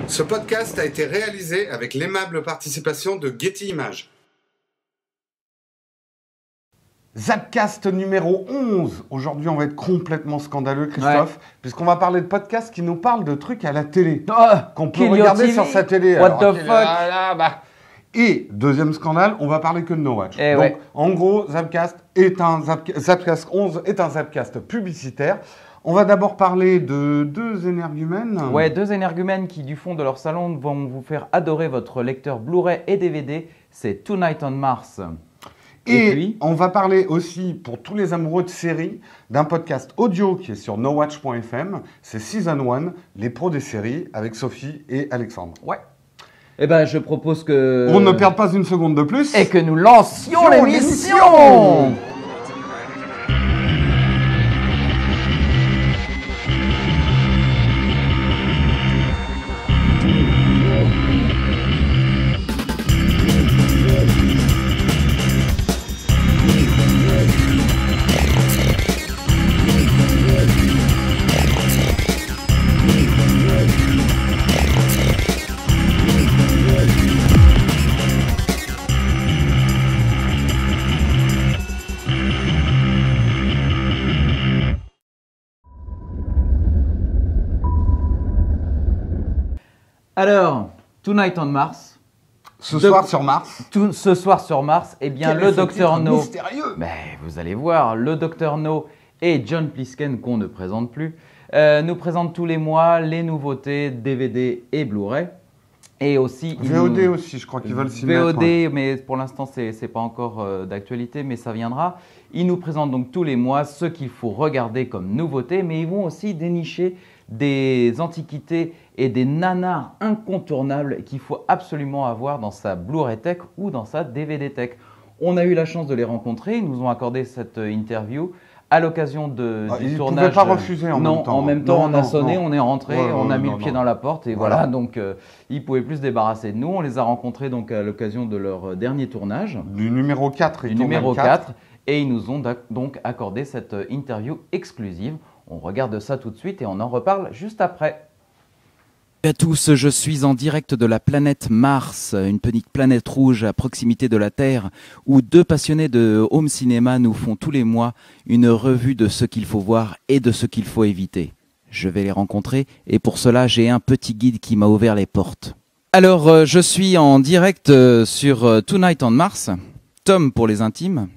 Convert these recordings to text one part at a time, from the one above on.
Ce podcast a été réalisé avec l'aimable participation de Getty Images. Zapcast numéro 11. Aujourd'hui, on va être complètement scandaleux, Christophe, puisqu'on va parler de podcasts qui nous parlent de trucs à la télé, qu'on peut regarder sur sa télé. What the fuck. Et deuxième scandale, on va parler que de No Watch. Donc, en gros, Zapcast 11 est un Zapcast publicitaire. On va d'abord parler de deux énergumènes. Ouais, deux énergumènes qui, du fond de leur salon, vont vous faire adorer votre lecteur Blu-ray et DVD. C'est Tonight on Mars. Et puis, on va parler aussi, pour tous les amoureux de séries, d'un podcast audio qui est sur nowatch.fm. C'est Season 1, les pros des séries, avec Sophie et Alexandre. Ouais. Eh ben, je propose que... On ne perd pas une seconde de plus. Et que nous lancions l'émission. Alors, Tonight on Mars. Ce soir sur Mars. Ce soir sur Mars, eh bien, Quel le Dr No. Mystérieux. Mais vous allez voir, le Dr No et John Plisken, qu'on ne présente plus, nous présentent tous les mois les nouveautés DVD et Blu-ray. Et aussi. VOD aussi, je crois qu'ils veulent s'y mettre. VOD, mais pour l'instant, c'est pas encore d'actualité, mais ça viendra. Ils nous présentent donc tous les mois ce qu'il faut regarder comme nouveauté, mais ils vont aussi dénicher des antiquités et des nanars incontournables qu'il faut absolument avoir dans sa Blu-ray Tech ou dans sa DVD Tech. On a eu la chance de les rencontrer, ils nous ont accordé cette interview à l'occasion du tournage. Ils ne pouvaient pas refuser en même temps. En même temps, on a sonné, on est rentré, on a mis le pied dans la porte et voilà. Donc ils ne pouvaient plus se débarrasser de nous. On les a rencontrés donc à l'occasion de leur dernier tournage. Du numéro 4. Du numéro 4. Et ils nous ont donc accordé cette interview exclusive. On regarde ça tout de suite et on en reparle juste après. Salut à tous, je suis en direct de la planète Mars, une petite planète rouge à proximité de la Terre, où deux passionnés de home cinéma nous font tous les mois une revue de ce qu'il faut voir et de ce qu'il faut éviter. Je vais les rencontrer et pour cela j'ai un petit guide qui m'a ouvert les portes. Alors je suis en direct sur Tonight on Mars, Tom pour les intimes,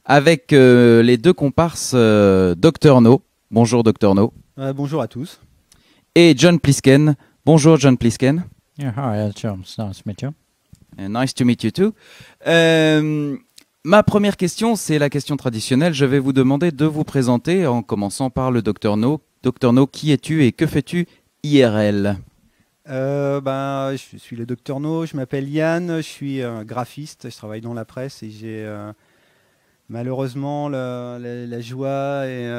avec les deux comparses Dr No. Bonjour Dr No. Bonjour à tous. Et John Plisken. Bonjour John Plisken. Yeah, hi, John. It's nice to meet you. Nice to meet you too. Ma première question, c'est la question traditionnelle. Je vais vous demander de vous présenter en commençant par le Dr No. Dr No, qui es-tu et que fais-tu IRL? Je suis le Dr No, je m'appelle Yann, je suis graphiste, je travaille dans la presse et j'ai malheureusement la joie et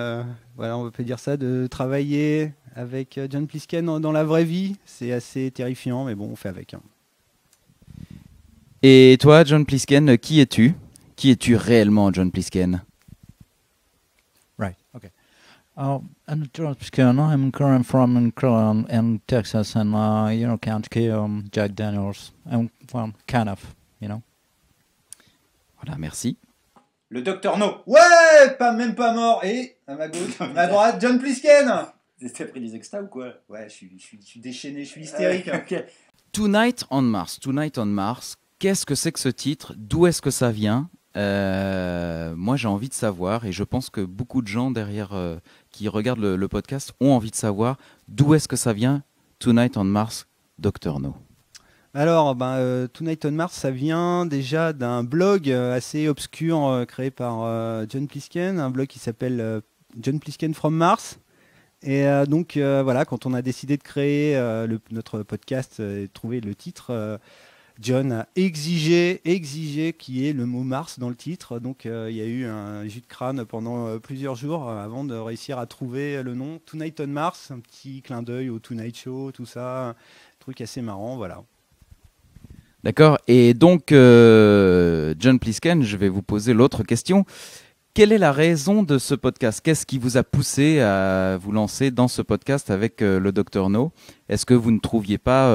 voilà, on peut dire ça, de travailler avec John Plisken dans la vraie vie. C'est assez terrifiant, mais bon, on fait avec. Et toi, John Plisken, qui es-tu? Qui es-tu réellement, John Plisken? Right, okay. I'm John Plisken. I'm currently from in Texas, and County, Jack Daniels. Well, kind of, you know. Voilà, merci. Le Dr No. Ouais, même pas mort. Et à ma gauche, à ma droite, John Plisken. T'as pris des extas ou quoi? Ouais, je suis déchaîné, je suis hystérique. Okay. Tonight on Mars. Tonight on Mars. Qu'est-ce que c'est que ce titre? D'où est-ce que ça vient? Moi, j'ai envie de savoir, et je pense que beaucoup de gens derrière qui regardent le podcast ont envie de savoir d'où est-ce que ça vient. Tonight on Mars, Dr No. Alors, Tonight on Mars, ça vient déjà d'un blog assez obscur créé par John Plisken, un blog qui s'appelle John Plisken from Mars. Et donc, voilà, quand on a décidé de créer notre podcast et de trouver le titre, John a exigé qu'il y ait le mot Mars dans le titre. Donc, il y a eu un jus de crâne pendant plusieurs jours avant de réussir à trouver le nom Tonight on Mars, un petit clin d'œil au Tonight Show, tout ça, un truc assez marrant, voilà. D'accord. Et donc, John Plisken, je vais vous poser l'autre question. Quelle est la raison de ce podcast? Qu'est-ce qui vous a poussé à vous lancer dans ce podcast avec le Dr No? Est-ce que vous ne trouviez pas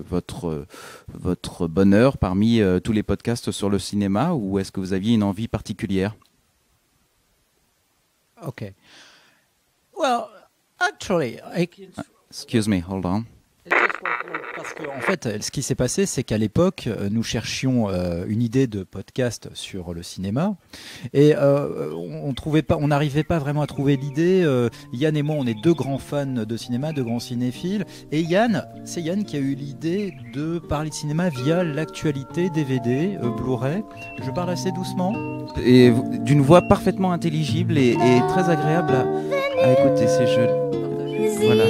votre bonheur parmi tous les podcasts sur le cinéma, ou est-ce que vous aviez une envie particulière? Okay. Well, actually, Excuse me, hold on. Parce qu'en fait, ce qui s'est passé, c'est qu'à l'époque, nous cherchions une idée de podcast sur le cinéma, et on n'arrivait pas vraiment à trouver l'idée. Yann et moi, on est deux grands fans de cinéma, deux grands cinéphiles, et c'est Yann qui a eu l'idée de parler de cinéma via l'actualité DVD, Blu-ray. Je parle assez doucement. Et d'une voix parfaitement intelligible et très agréable à écouter ces jeux. Voilà.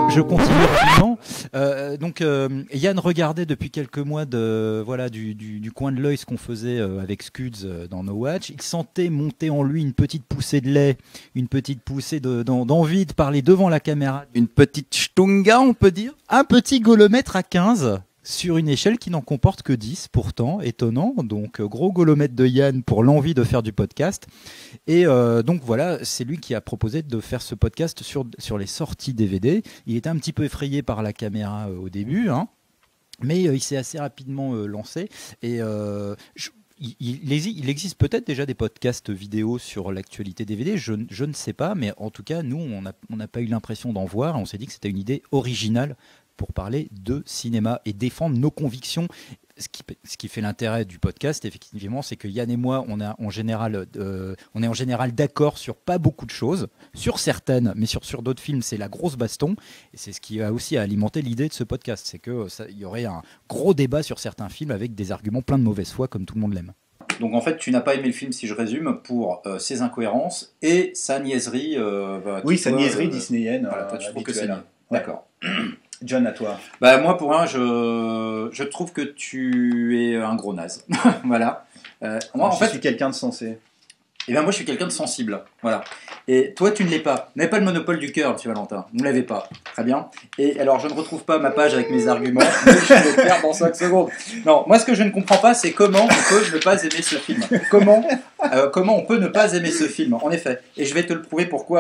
Je continue rapidement. Donc Yann regardait depuis quelques mois du coin de l'œil ce qu'on faisait avec Scuds dans No Watch. Il sentait monter en lui une petite poussée de lait, une petite poussée d'envie de parler devant la caméra. Une petite stunga, on peut dire. Un petit golomètre à 15 sur une échelle qui n'en comporte que 10, pourtant, étonnant. Donc gros golomètre de Yann pour l'envie de faire du podcast. Et donc voilà, c'est lui qui a proposé de faire ce podcast sur les sorties DVD. Il était un petit peu effrayé par la caméra au début, hein, mais il s'est assez rapidement lancé. Et il existe peut-être déjà des podcasts vidéo sur l'actualité DVD, je ne sais pas, mais en tout cas, nous, on n'a pas eu l'impression d'en voir. On s'est dit que c'était une idée originale pour parler de cinéma et défendre nos convictions. Ce qui fait l'intérêt du podcast, effectivement, c'est que Yann et moi, on est en général d'accord sur pas beaucoup de choses, sur certaines, mais sur d'autres films, c'est la grosse baston. Et c'est ce qui a aussi alimenté l'idée de ce podcast, c'est qu'il y aurait un gros débat sur certains films avec des arguments pleins de mauvaise foi, comme tout le monde l'aime. Donc en fait, tu n'as pas aimé le film, si je résume, pour ses incohérences et sa niaiserie. Oui, sa niaiserie disneyenne. Voilà, toi, tu trouves que c'est... D'accord. John, à toi. Bah, moi, pour un, je trouve que tu es un gros naze. Voilà. Moi, je suis quelqu'un de sensé. Et bien moi je suis quelqu'un de sensible, voilà. Et toi tu ne l'es pas. Vous n'avez pas le monopole du cœur, monsieur Valentin. Vous ne l'avez pas. Très bien. Et alors je ne retrouve pas ma page avec mes arguments. Je vais le faire dans 5 secondes. Non, moi ce que je ne comprends pas, c'est comment on peut ne pas aimer ce film. Comment on peut ne pas aimer ce film, en effet. Et je vais te le prouver pourquoi.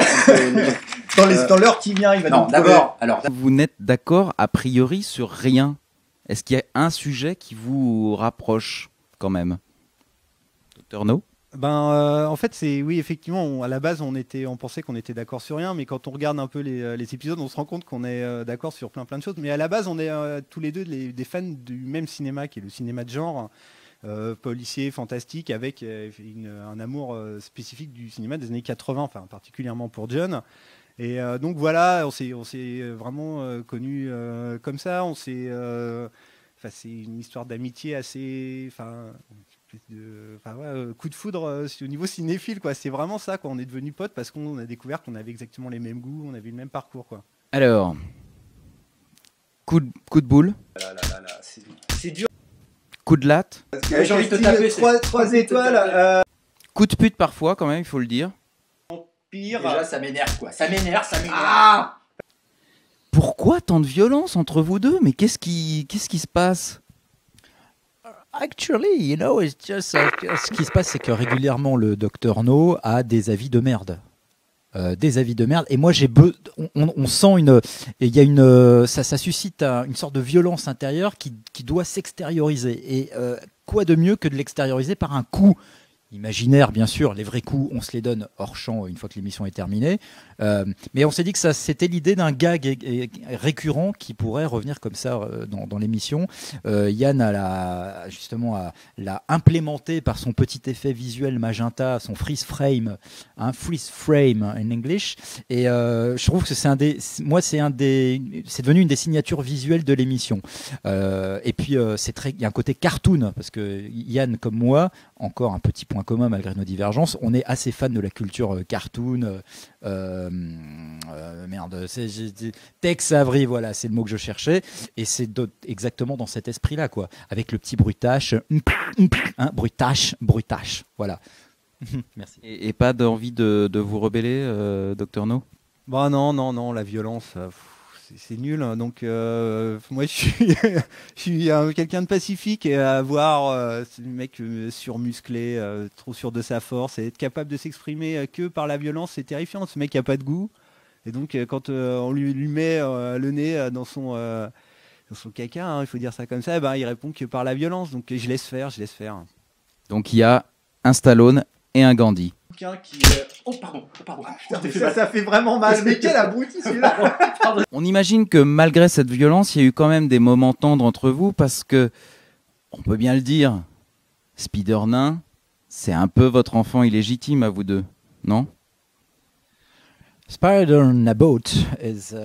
Dans l'heure qui vient, il va non, nous d'abord, alors. Vous n'êtes d'accord a priori sur rien. Est-ce qu'il y a un sujet qui vous rapproche quand même? Dr No? En fait, oui, effectivement, à la base, on pensait qu'on était d'accord sur rien, mais quand on regarde un peu les épisodes, on se rend compte qu'on est d'accord sur plein de choses. Mais à la base, on est tous les deux des fans du même cinéma, qui est le cinéma de genre, policier, fantastique, avec un amour spécifique du cinéma des années 80, enfin particulièrement pour John. Et donc voilà, on s'est vraiment connus comme ça. C'est une histoire d'amitié assez, coup de foudre au niveau cinéphile, quoi. C'est vraiment ça, quoi. On est devenus potes parce qu'on a découvert qu'on avait exactement les mêmes goûts, on avait le même parcours, quoi. Alors, coup de boule. C'est dur. Coup de latte. J'ai envie de te taper. 3 étoiles. Coup de pute parfois, quand même, il faut le dire. Pire. Déjà, ça m'énerve, quoi. Ça m'énerve. Ah, pourquoi tant de violence entre vous deux? Mais qu'est-ce qui se passe? Actually, it's just ce qui se passe, c'est que régulièrement le Dr No a des avis de merde. Et moi on sent ça suscite une sorte de violence intérieure qui doit s'extérioriser. Et quoi de mieux que de l'extérioriser par un coup imaginaire, bien sûr. Les vrais coups, on se les donne hors champ une fois que l'émission est terminée. Mais on s'est dit que c'était l'idée d'un gag récurrent qui pourrait revenir comme ça dans l'émission. Yann l'a implémenté par son petit effet visuel magenta, son freeze frame in English. Et je trouve que c'est devenu une des signatures visuelles de l'émission. Et puis il y a un côté cartoon parce que Yann, comme moi, encore un petit point commun malgré nos divergences, on est assez fan de la culture cartoon. Tex Avery, voilà, c'est le mot que je cherchais, et c'est exactement dans cet esprit-là, quoi, avec le petit bruitache, bruitache, voilà. Merci. Et pas d'envie de vous rebeller, Dr No? Non, la violence, c'est nul. Donc moi je suis quelqu'un de pacifique et à voir ce mec surmusclé, trop sûr de sa force et être capable de s'exprimer que par la violence, c'est terrifiant. Ce mec a pas de goût. Et donc quand on lui met le nez dans son caca, hein, il faut dire ça comme ça, il répond que par la violence. Donc je laisse faire. Donc il y a un Stallone et un Gandhi. Qui... Oh pardon. Putain, ça fait vraiment mal. Mais quel abruti celui-là. On imagine que malgré cette violence, il y a eu quand même des moments tendres entre vous parce que, on peut bien le dire, Spider-Nain, c'est un peu votre enfant illégitime à vous deux, non? Spider-Nabot est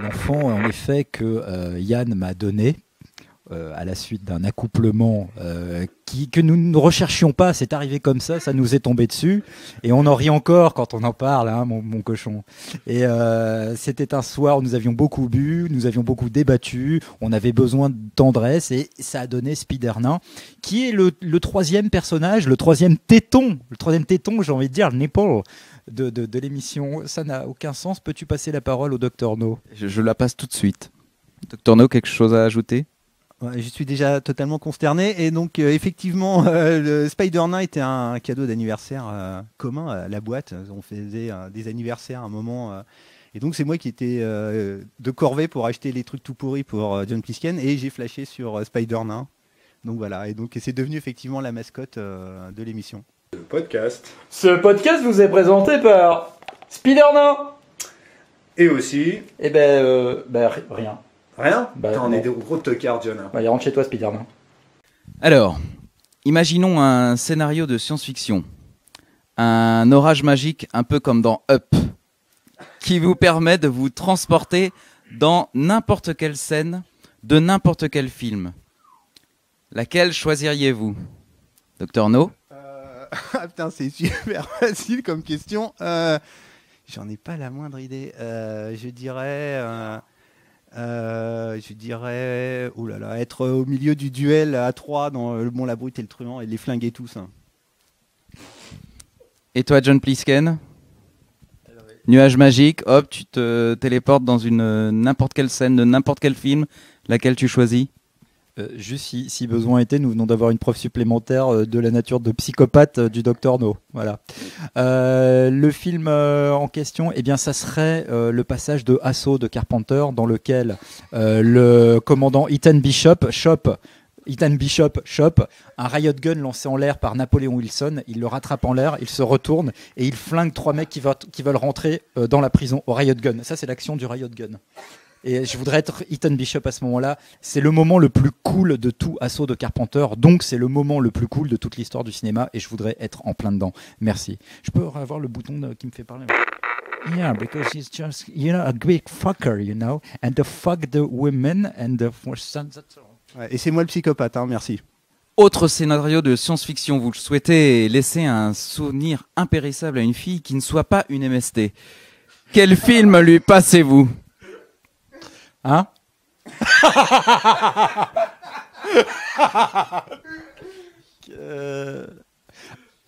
l'enfant en effet que Yann m'a donné à la suite d'un accouplement que nous ne recherchions pas. C'est arrivé comme ça nous est tombé dessus et on en rit encore quand on en parle, hein, mon cochon. Et c'était un soir où nous avions beaucoup bu, nous avions beaucoup débattu, on avait besoin de tendresse et ça a donné Spider-Nain, qui est le troisième personnage, le troisième téton, j'ai envie de dire, le nipple de l'émission. Ça n'a aucun sens. Peux-tu passer la parole au Dr No? Je la passe tout de suite. Dr No, quelque chose à ajouter? Ouais, je suis déjà totalement consterné. Et donc, effectivement, le Spider-Nain était un cadeau d'anniversaire commun à la boîte. On faisait des anniversaires à un moment. Et donc, c'est moi qui étais de corvée pour acheter les trucs tout pourris pour John Plisken. Et j'ai flashé sur Spider-Nain. Donc voilà. Et donc, c'est devenu effectivement la mascotte de l'émission. Ce podcast vous est présenté par Spider-Nain. Et aussi... Rien. Rien. Putain, on est des gros tocards, John. Il rentre chez toi, Spider-Man. Alors, imaginons un scénario de science-fiction. Un orage magique un peu comme dans Up, qui vous permet de vous transporter dans n'importe quelle scène de n'importe quel film. Laquelle choisiriez-vous? Dr No? Putain, c'est super facile comme question. J'en ai pas la moindre idée. Je dirais, oh là là, être au milieu du duel à 3 dans Le Bon, la Brute et le Truand et les flinguer tous. Hein. Et toi, John Plisken? Nuage magique, hop, tu te téléportes dans n'importe quelle scène de n'importe quel film, laquelle tu choisis? Juste si besoin était, nous venons d'avoir une preuve supplémentaire de la nature de psychopathe du Dr No. Voilà. Le film en question, eh bien, ça serait le passage de Assaut de Carpenter, dans lequel le commandant Ethan Bishop chope un riot gun lancé en l'air par Napoléon Wilson. Il le rattrape en l'air, il se retourne et il flingue 3 mecs qui veulent rentrer dans la prison au riot gun. Ça, c'est l'action du riot gun. Et je voudrais être Ethan Bishop à ce moment-là. C'est le moment le plus cool de tout Assaut de Carpenter. Donc, c'est le moment le plus cool de toute l'histoire du cinéma. Et je voudrais être en plein dedans. Merci. Je peux avoir le bouton qui me fait parler? Yeah, because he's just, a great fucker, and to fuck the women and the sons. Ouais, et c'est moi le psychopathe, hein, merci. Autre scénario de science-fiction, vous souhaitez laisser un souvenir impérissable à une fille qui ne soit pas une MST. Quel film lui passez-vous? Hein?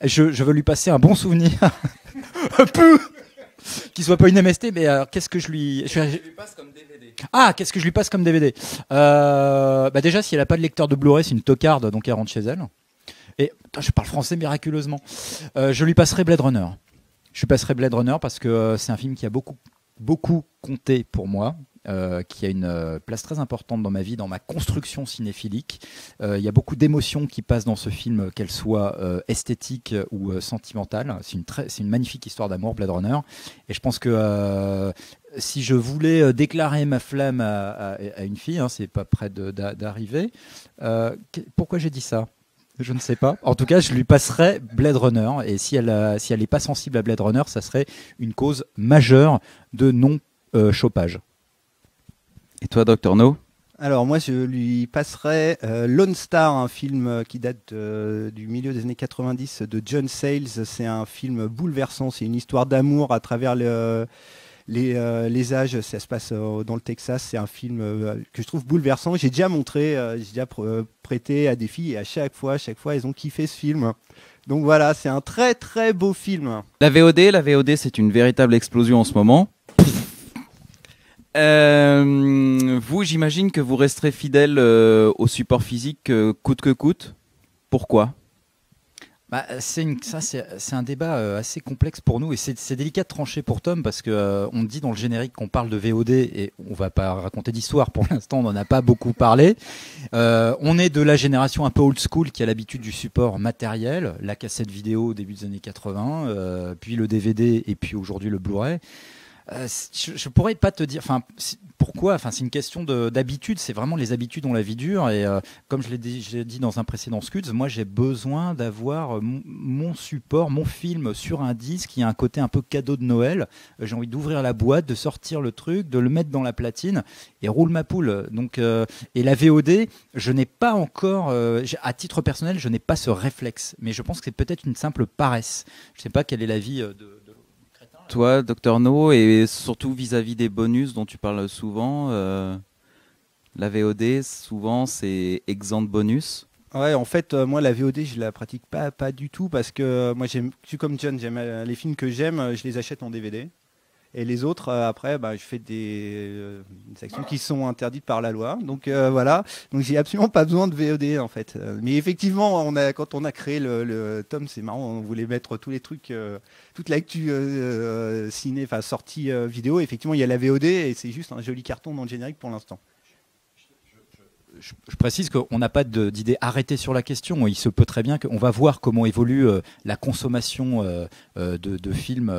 Je veux lui passer un bon souvenir. Qu'il soit pas une MST, mais qu'est-ce que je lui passe comme DVD? Ah, qu'est-ce que je lui passe comme DVD? Déjà, si elle a pas de lecteur de Blu-ray, c'est une tocarde, donc elle rentre chez elle. Et je parle français miraculeusement. Je lui passerai Blade Runner. Je lui passerai Blade Runner parce que c'est un film qui a beaucoup compté pour moi. Qui a une place très importante dans ma vie, dans ma construction cinéphilique. Il y a beaucoup d'émotions qui passent dans ce film, qu'elles soient esthétiques ou sentimentales. C'est une magnifique histoire d'amour, Blade Runner. Et je pense que si je voulais déclarer ma flamme à une fille, hein, c'est pas près d'arriver. Pourquoi j'ai dit ça? Je ne sais pas. En tout cas, je lui passerai Blade Runner. Et si elle n'est pas sensible à Blade Runner, ça serait une cause majeure de non-chopage. Et toi, Dr No? Alors moi, je lui passerai Lone Star, un film qui date du milieu des années 90 de John Sayles. C'est un film bouleversant, c'est une histoire d'amour à travers les âges. Ça se passe dans le Texas, c'est un film que je trouve bouleversant. J'ai déjà montré, j'ai déjà prêté à des filles et à chaque fois, elles ont kiffé ce film. Donc voilà, c'est un très très beau film. La VOD, c'est une véritable explosion en ce moment. Vous, j'imagine que vous resterez fidèle au support physique coûte que coûte. Pourquoi ? C'est un débat assez complexe pour nous et c'est délicat de trancher pour Tom parce que on dit dans le générique qu'on parle de VOD et on va pas raconter d'histoire pour l'instant, on n'en a pas beaucoup parlé. On est de la génération un peu old school qui a l'habitude du support matériel, la cassette vidéo au début des années 80, puis le DVD et puis aujourd'hui le Blu-ray. Je pourrais pas te dire pourquoi, c'est une question d'habitude, c'est vraiment les habitudes ont la vie dure et comme je l'ai dit dans un précédent Scuds, moi j'ai besoin d'avoir mon support, mon film sur un disque qui a un côté un peu cadeau de Noël, j'ai envie d'ouvrir la boîte, de sortir le truc, de le mettre dans la platine et roule ma poule. Donc et la VOD, je n'ai pas encore à titre personnel, je n'ai pas ce réflexe, mais je pense que c'est peut-être une simple paresse. Je sais pas quel est l'avis de toi, Dr No, et surtout vis-à-vis des bonus dont tu parles souvent, la VOD, souvent, c'est exempt de bonus. Ouais, en fait, moi, la VOD, je la pratique pas du tout parce que moi, je suis comme John, j'aime les films que j'aime, je les achète en DVD. Et les autres, après, je fais des actions qui sont interdites par la loi. Donc voilà. Donc j'ai absolument pas besoin de VOD en fait. Mais effectivement, quand on a créé le tome, c'est marrant. On voulait mettre tous les trucs, toute l'actu ciné, sortie vidéo. Effectivement, il y a la VOD et c'est juste un joli carton dans le générique pour l'instant. Je précise qu'on n'a pas d'idée arrêtée sur la question. Il se peut très bien qu'on va voir comment évolue la consommation de films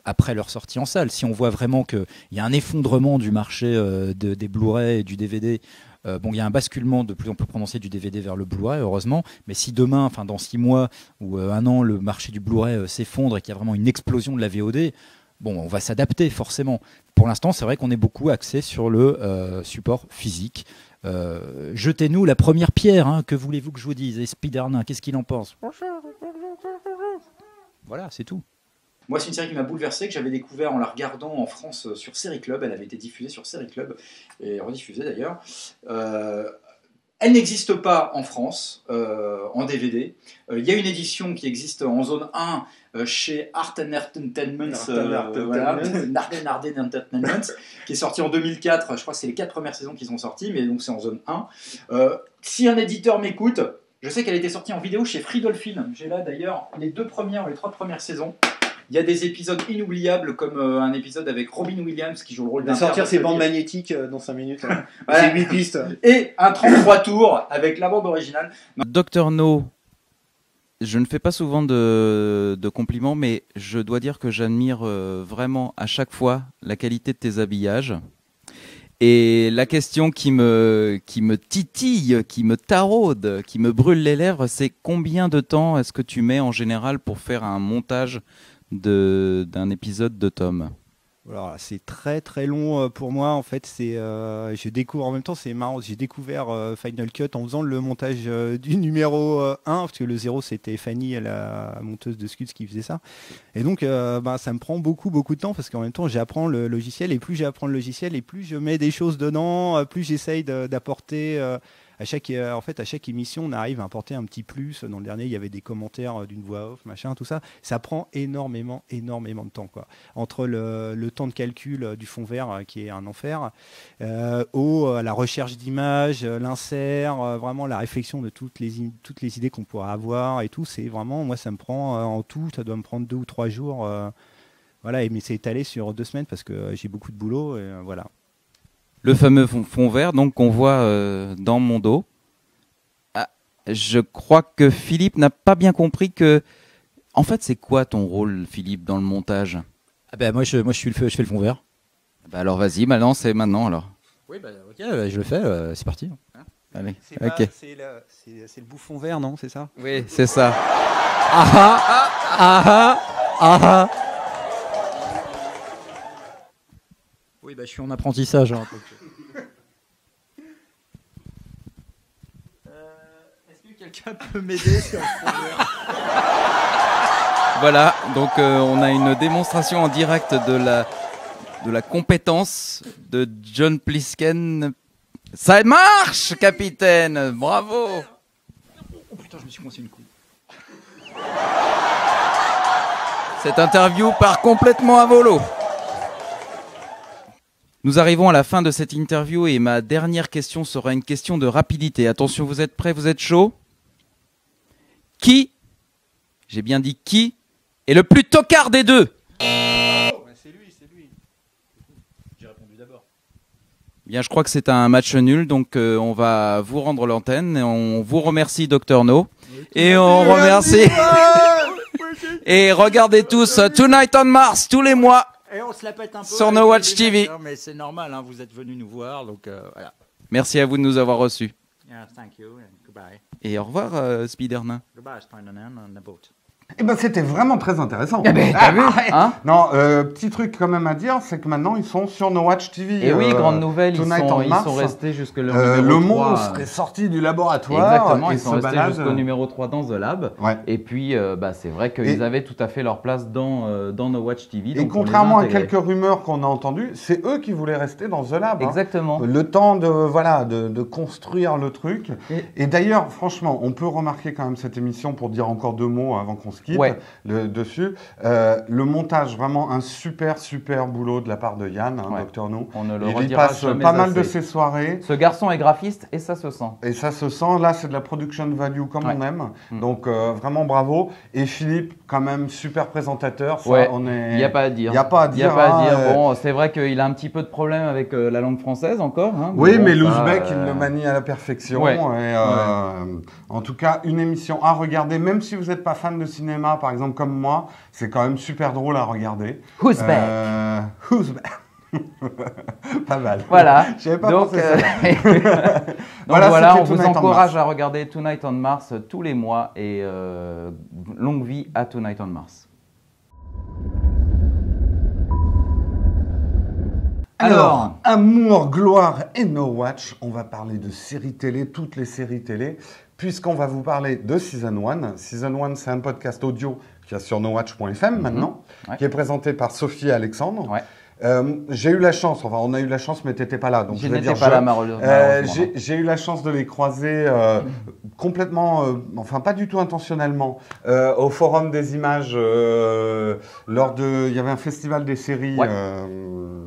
après leur sortie en salle. Si on voit vraiment qu'il y a un effondrement du marché des Blu-ray et du DVD, il y a un basculement de plus en plus prononcé du DVD vers le Blu-ray, heureusement. Mais si demain, dans 6 mois ou 1 an, le marché du Blu-ray s'effondre et qu'il y a vraiment une explosion de la VOD, on va s'adapter forcément. Pour l'instant, c'est vrai qu'on est beaucoup axé sur le support physique. Jetez-nous la première pierre, que voulez-vous que je vous dise ? Et Spider-Man, qu'est-ce qu'il en pense ? Voilà, c'est tout. Moi, c'est une série qui m'a bouleversé, que j'avais découvert en la regardant en France sur Série Club. Elle avait été diffusée sur Série Club, et rediffusée d'ailleurs. Elle n'existe pas en France, en DVD. Il y a une édition qui existe en zone 1 chez Arden Entertainment, qui est sortie en 2004. Je crois que c'est les 4 premières saisons qui sont sorties, mais donc c'est en zone 1. Si un éditeur m'écoute, je sais qu'elle a été sortie en vidéo chez Fridolfin. J'ai là d'ailleurs les 3 premières saisons. Il y a des épisodes inoubliables comme un épisode avec Robin Williams qui joue le rôle d'un... sortir ses bandes magnétiques dans 5 minutes. C'est 8 pistes. Et un 33 tours avec la bande originale. Dr No, je ne fais pas souvent de compliments, mais je dois dire que j'admire vraiment à chaque fois la qualité de tes habillages. Et la question qui me titille, qui me taraude, qui me brûle les lèvres, c'est combien de temps est-ce que tu mets en général pour faire un montage d'un épisode de Tom ? Alors, c'est très très long pour moi en fait. Je découvre en même temps, c'est marrant. J'ai découvert Final Cut en faisant le montage du numéro 1 parce que le 0 c'était Fanny, la monteuse de Scuds, qui faisait ça. Et donc ça me prend beaucoup de temps parce qu'en même temps j'apprends le logiciel et plus j'apprends le logiciel et plus je mets des choses dedans, plus j'essaye d'apporter. À chaque émission, on arrive à apporter un petit plus. Dans le dernier, il y avait des commentaires d'une voix off, machin, tout ça. Ça prend énormément de temps, quoi. Entre le temps de calcul du fond vert, qui est un enfer, la recherche d'images, l'insert, vraiment la réflexion de toutes les idées qu'on pourra avoir et tout. C'est vraiment, moi, ça me prend en tout, ça doit me prendre 2 ou 3 jours. Voilà, mais c'est étalé sur 2 semaines parce que j'ai beaucoup de boulot. Et, voilà. Le fameux fond vert donc qu'on voit dans mon dos. Ah, je crois que Philippe n'a pas bien compris que... En fait, c'est quoi ton rôle, Philippe, dans le montage ? Moi, je fais le fond vert. Alors vas-y, c'est maintenant alors. Oui, ok, je le fais, c'est parti. Allez, c'est le bouffon vert, non ? C'est ça ? Oui, c'est ça. Oui, je suis en apprentissage. Est-ce que quelqu'un peut m'aider sur le fond vert ? Voilà, donc on a une démonstration en direct de la compétence de John Plisken. Ça marche, capitaine. Bravo. Oh putain, je me suis coincé une couille. Cette interview part complètement à volo. Nous arrivons à la fin de cette interview et ma dernière question sera une question de rapidité. Attention, vous êtes prêts, vous êtes chaud? Qui, j'ai bien dit qui, est le plus tocard des deux? C'est lui. J'ai répondu d'abord. Bien, je crois que c'est un match nul, donc on va vous rendre l'antenne. On vous remercie, Dr No. Et on remercie... Et regardez tous Tonight on Mars, tous les mois. Et on se la pète un peu sur No Watch TV. Mais c'est normal, hein, vous êtes venus nous voir, donc voilà. Merci à vous de nous avoir reçus. Yeah, thank you and goodbye. Et au revoir, Spider-Man. Goodbye, Spider-Man on the boat. Eh ben, c'était vraiment très intéressant. Eh ben, t'as vu, hein? Non, petit truc quand même à dire, c'est que maintenant ils sont sur No Watch TV. Et oui, grande nouvelle, ils Tonight on Mars. sont restés jusque le Le numéro 3. monstre est sorti du laboratoire. Exactement, et ils sont se restés balade. jusqu'au numéro 3 dans The Lab. Ouais. Et puis, c'est vrai qu'ils avaient tout à fait leur place dans No Watch TV. Et donc on les a contrairement à intégrés. quelques rumeurs qu'on a entendues, c'est eux qui voulaient rester dans The Lab. Exactement. Le temps de construire le truc. Et d'ailleurs, franchement, on peut remarquer quand même cette émission pour dire encore 2 mots avant qu'on se quitte dessus. Le montage, vraiment un super boulot de la part de Yann, Dr No. On ne le Il y redira passe jamais pas mal assez. de ses soirées. Ce garçon est graphiste et ça se sent. Et ça se sent. Là, c'est de la production value comme on aime. Donc, vraiment bravo. Et Philippe, quand même, super présentateur. Ça, il n'y a pas à dire. Il n'y a pas à dire. Bon, c'est vrai qu'il a un petit peu de problème avec la langue française encore. Hein, oui, mais bon, l'ouzbek, il le manie à la perfection. En tout cas, une émission à regarder, même si vous n'êtes pas fan de cinéma, par exemple, comme moi, c'est quand même super drôle à regarder. Who's back? Pas mal. Voilà. J'avais pas donc, pensé ça. donc voilà, on vous encourage à regarder Tonight on Mars tous les mois et longue vie à Tonight on Mars. Alors, amour, gloire et No Watch, on va parler de séries télé, toutes les séries télé, puisqu'on va vous parler de Season 1. Season 1, c'est un podcast audio qui est sur nowatch.fm maintenant, qui est présenté par Sophie et Alexandre. J'ai eu la chance, enfin on a eu la chance, mais tu n'étais pas là. Donc je n'étais pas là, malheureusement. J'ai eu la chance de les croiser complètement, enfin pas du tout intentionnellement, au Forum des Images, lors de... Il y avait un festival des séries,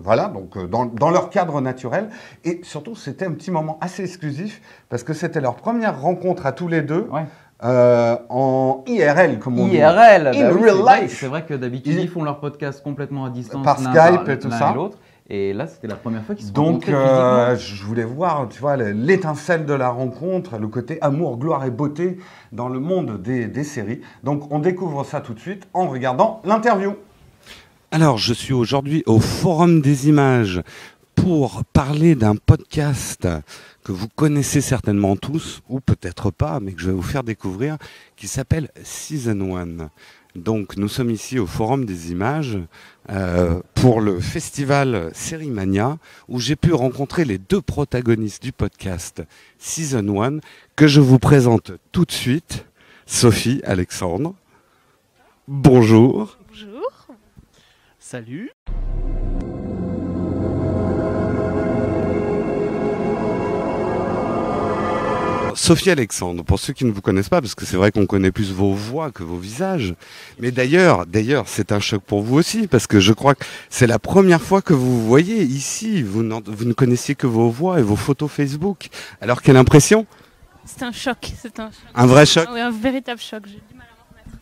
voilà, donc dans leur cadre naturel. Et surtout, c'était un petit moment assez exclusif, parce que c'était leur première rencontre à tous les deux. En IRL, comme on dit. IRL, in real life. C'est vrai que d'habitude, ils font leur podcast complètement à distance. Par Skype et tout ça. Et là, c'était la première fois qu'ils se Donc, rencontraient je voulais voir, tu vois, l'étincelle de la rencontre, le côté amour, gloire et beauté dans le monde des séries. Donc, on découvre ça tout de suite en regardant l'interview. Alors, je suis aujourd'hui au Forum des Images pour parler d'un podcast que vous connaissez certainement tous, ou peut-être pas, mais que je vais vous faire découvrir, qui s'appelle Season 1. Donc nous sommes ici au Forum des Images pour le festival Sérimania, où j'ai pu rencontrer les 2 protagonistes du podcast Season 1, que je vous présente tout de suite, Sophie, Alexandre. Bonjour. Bonjour. Salut. Sophie Alexandre, pour ceux qui ne vous connaissent pas, parce que c'est vrai qu'on connaît plus vos voix que vos visages, mais d'ailleurs, c'est un choc pour vous aussi, parce que je crois que c'est la première fois que vous voyez ici, vous ne connaissiez que vos voix et vos photos Facebook. Alors, quelle impression? C'est un choc, Un vrai choc? Oui, un véritable choc, j'ai du mal à m'en remettre.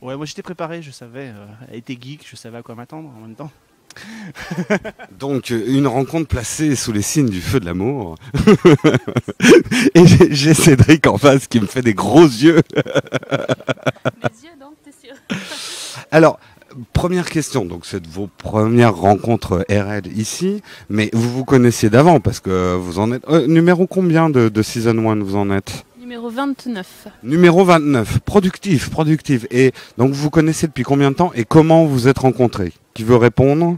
Ouais, moi j'étais préparé, je savais, elle était geek, je savais à quoi m'attendre en même temps. Donc, une rencontre placée sous les signes du feu de l'amour. Et j'ai Cédric en face qui me fait des gros yeux. Mes yeux, donc, t'es sûr? Alors, première question, donc c'est de vos premières rencontres RL ici, mais vous vous connaissiez d'avant parce que vous en êtes... numéro combien de Season 1 vous en êtes? Numéro 29. Numéro 29, productif. Et donc vous vous connaissez depuis combien de temps et comment vous êtes rencontrés? Qui veut répondre?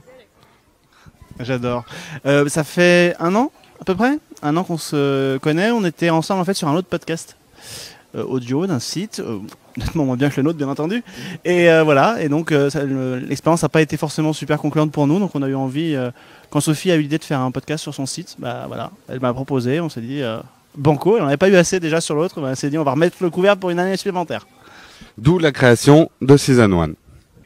J'adore. Ça fait 1 an à peu près, 1 an qu'on se connaît. On était ensemble en fait sur un autre podcast audio d'un site, nettement moins bien que le nôtre bien entendu. Et voilà, et donc l'expérience n'a pas été forcément super concluante pour nous. Donc on a eu envie, quand Sophie a eu l'idée de faire un podcast sur son site, bah voilà, elle m'a proposé, on s'est dit banco, elle n'en avait pas eu assez déjà sur l'autre, bah, elle s'est dit on va remettre le couvert pour une année supplémentaire. D'où la création de Season 1.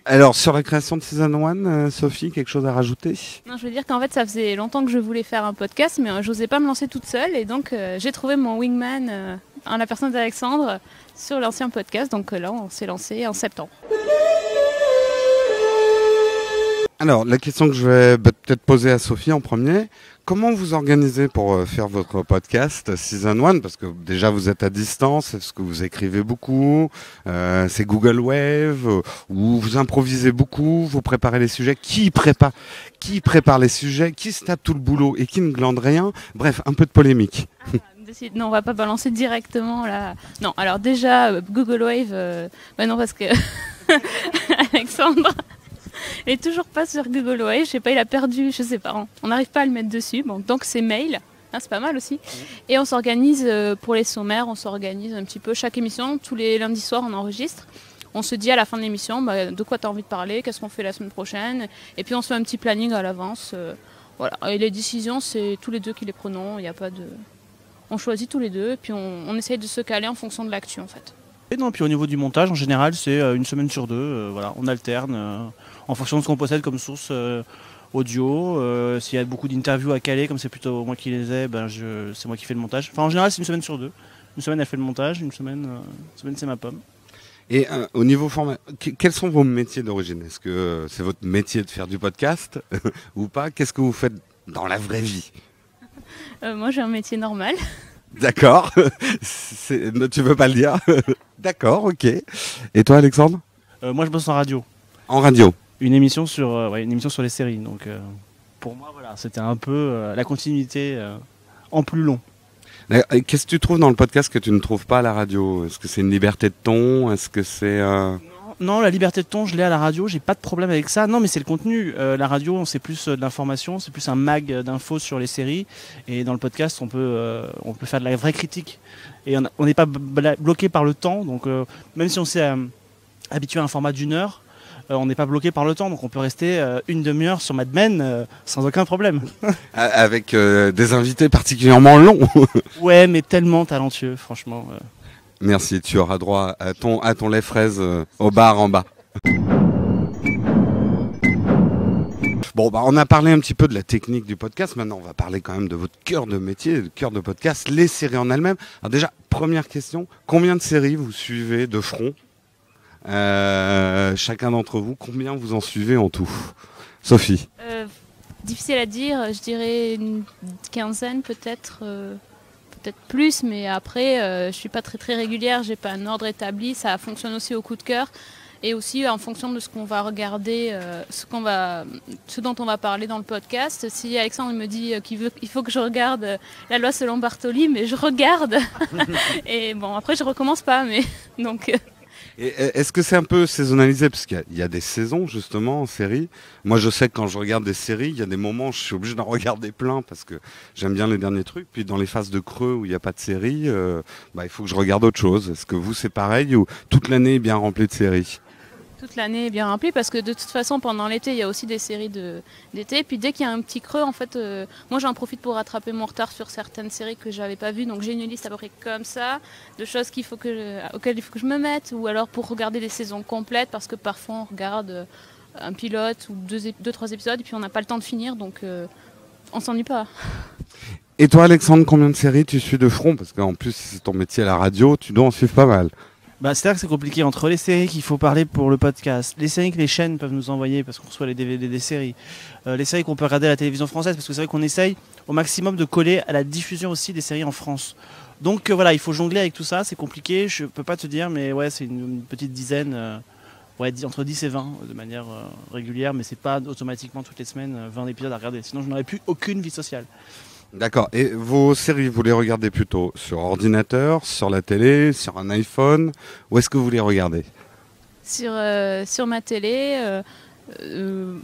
Alors, sur la création de Season 1, Sophie, quelque chose à rajouter? Non, je veux dire qu'en fait, ça faisait longtemps que je voulais faire un podcast, mais j'osais pas me lancer toute seule. Et donc, j'ai trouvé mon wingman en la personne d'Alexandre sur l'ancien podcast. Donc là, on s'est lancé en septembre. Alors, la question que je vais peut-être poser à Sophie en premier, comment vous organisez pour faire votre podcast Season 1? Parce que déjà, vous êtes à distance, est-ce que vous écrivez beaucoup? C'est Google Wave? Ou vous improvisez beaucoup? Vous préparez les sujets? Qui prépare les sujets? Qui se tape tout le boulot et qui ne glande rien? Bref, un peu de polémique. Non, on va pas balancer directement là. Non, alors déjà, Google Wave, non, parce que Alexandre... Il est toujours pas sur Google Wave, je sais pas, il a perdu, je sais pas, on n'arrive pas à le mettre dessus, bon, donc c'est mail, hein, c'est pas mal aussi. Et on s'organise pour les sommaires, on s'organise un petit peu chaque émission, tous les lundis soirs on enregistre. On se dit à la fin de l'émission de quoi tu as envie de parler, qu'est-ce qu'on fait la semaine prochaine, et puis on se fait un petit planning à l'avance. Voilà. Et les décisions, c'est tous les deux qui les prenons, il n'y a pas de... On choisit tous les deux, et puis on essaye de se caler en fonction de l'actu en fait. Et non, puis au niveau du montage, en général, c'est une semaine sur deux, voilà, on alterne en fonction de ce qu'on possède comme source audio. S'il y a beaucoup d'interviews à caler, comme c'est plutôt moi qui les ai, c'est moi qui fais le montage. Enfin, en général, c'est une semaine sur deux. Une semaine, elle fait le montage, une semaine c'est ma pomme. Et au niveau format, quels sont vos métiers d'origine? Est-ce que c'est votre métier de faire du podcast ou pas? Qu'est-ce que vous faites dans la vraie vie? Moi, j'ai un métier normal. D'accord. Tu veux pas le dire? D'accord, ok. Et toi, Alexandre? Moi, je bosse en radio. En radio? Une émission sur les séries. Donc, pour moi, voilà, c'était un peu la continuité en plus long. Qu'est-ce que tu trouves dans le podcast que tu ne trouves pas à la radio? Est-ce que c'est une liberté de ton? Est-ce que c'est... Non, la liberté de ton, je l'ai à la radio, j'ai pas de problème avec ça. Non, mais c'est le contenu. La radio, c'est plus de l'information, c'est plus un mag d'infos sur les séries. Et dans le podcast, on peut faire de la vraie critique. Et on n'est pas bloqué par le temps. Donc, même si on s'est habitué à un format d'1 heure, on n'est pas bloqué par le temps. Donc, on peut rester une demi-heure sur Mad Men sans aucun problème. Avec des invités particulièrement longs. Ouais, mais tellement talentueux, franchement. Merci, tu auras droit à ton lait fraise au bar en bas. Bon, on a parlé un petit peu de la technique du podcast. Maintenant, on va parler quand même de votre cœur de métier, le cœur de podcast, les séries en elles-mêmes. Alors déjà, première question, combien de séries vous suivez de front? Chacun d'entre vous, combien vous en suivez en tout? Sophie? Difficile à dire, je dirais une quinzaine peut-être. Peut-être plus, mais après, je suis pas très très régulière, j'ai pas un ordre établi, ça fonctionne aussi au coup de cœur et aussi en fonction de ce qu'on va regarder, ce dont on va parler dans le podcast. Si Alexandre me dit il faut que je regarde La Loi selon Bartoli, mais je regarde et bon après je recommence pas, mais donc. Et est-ce que c'est un peu saisonnalisé? Parce qu'il y a des saisons, justement, en série. Moi, je sais que quand je regarde des séries, il y a des moments où je suis obligé d'en regarder plein parce que j'aime bien les derniers trucs. Puis dans les phases de creux où il n'y a pas de série, il faut que je regarde autre chose. Est-ce que vous, c'est pareil ou toute l'année est bien remplie de séries? Toute l'année est bien remplie parce que de toute façon pendant l'été il y a aussi des séries d'été, puis dès qu'il y a un petit creux en fait moi j'en profite pour rattraper mon retard sur certaines séries que j'avais pas vues, donc j'ai une liste à peu près comme ça de choses auxquelles il faut que je me mette, ou alors pour regarder des saisons complètes parce que parfois on regarde un pilote ou 2-3 épisodes et puis on n'a pas le temps de finir, donc on s'ennuie pas. Et toi Alexandre, combien de séries tu suis de front? Parce qu'en plus c'est ton métier à la radio, tu dois en suivre pas mal. C'est-à-dire que c'est compliqué entre les séries qu'il faut parler pour le podcast, les séries que les chaînes peuvent nous envoyer parce qu'on reçoit les DVD des séries, les séries qu'on peut regarder à la télévision française, parce que c'est vrai qu'on essaye au maximum de coller à la diffusion aussi des séries en France. Donc voilà, il faut jongler avec tout ça, c'est compliqué, je peux pas te dire, mais ouais, c'est une petite dizaine, entre 10 et 20 de manière régulière, mais c'est pas automatiquement toutes les semaines 20 épisodes à regarder, sinon je n'aurais plus aucune vie sociale. D'accord. Et vos séries, vous les regardez plutôt sur ordinateur, sur la télé, sur un iPhone? Où est-ce que vous les regardez? Sur ma télé,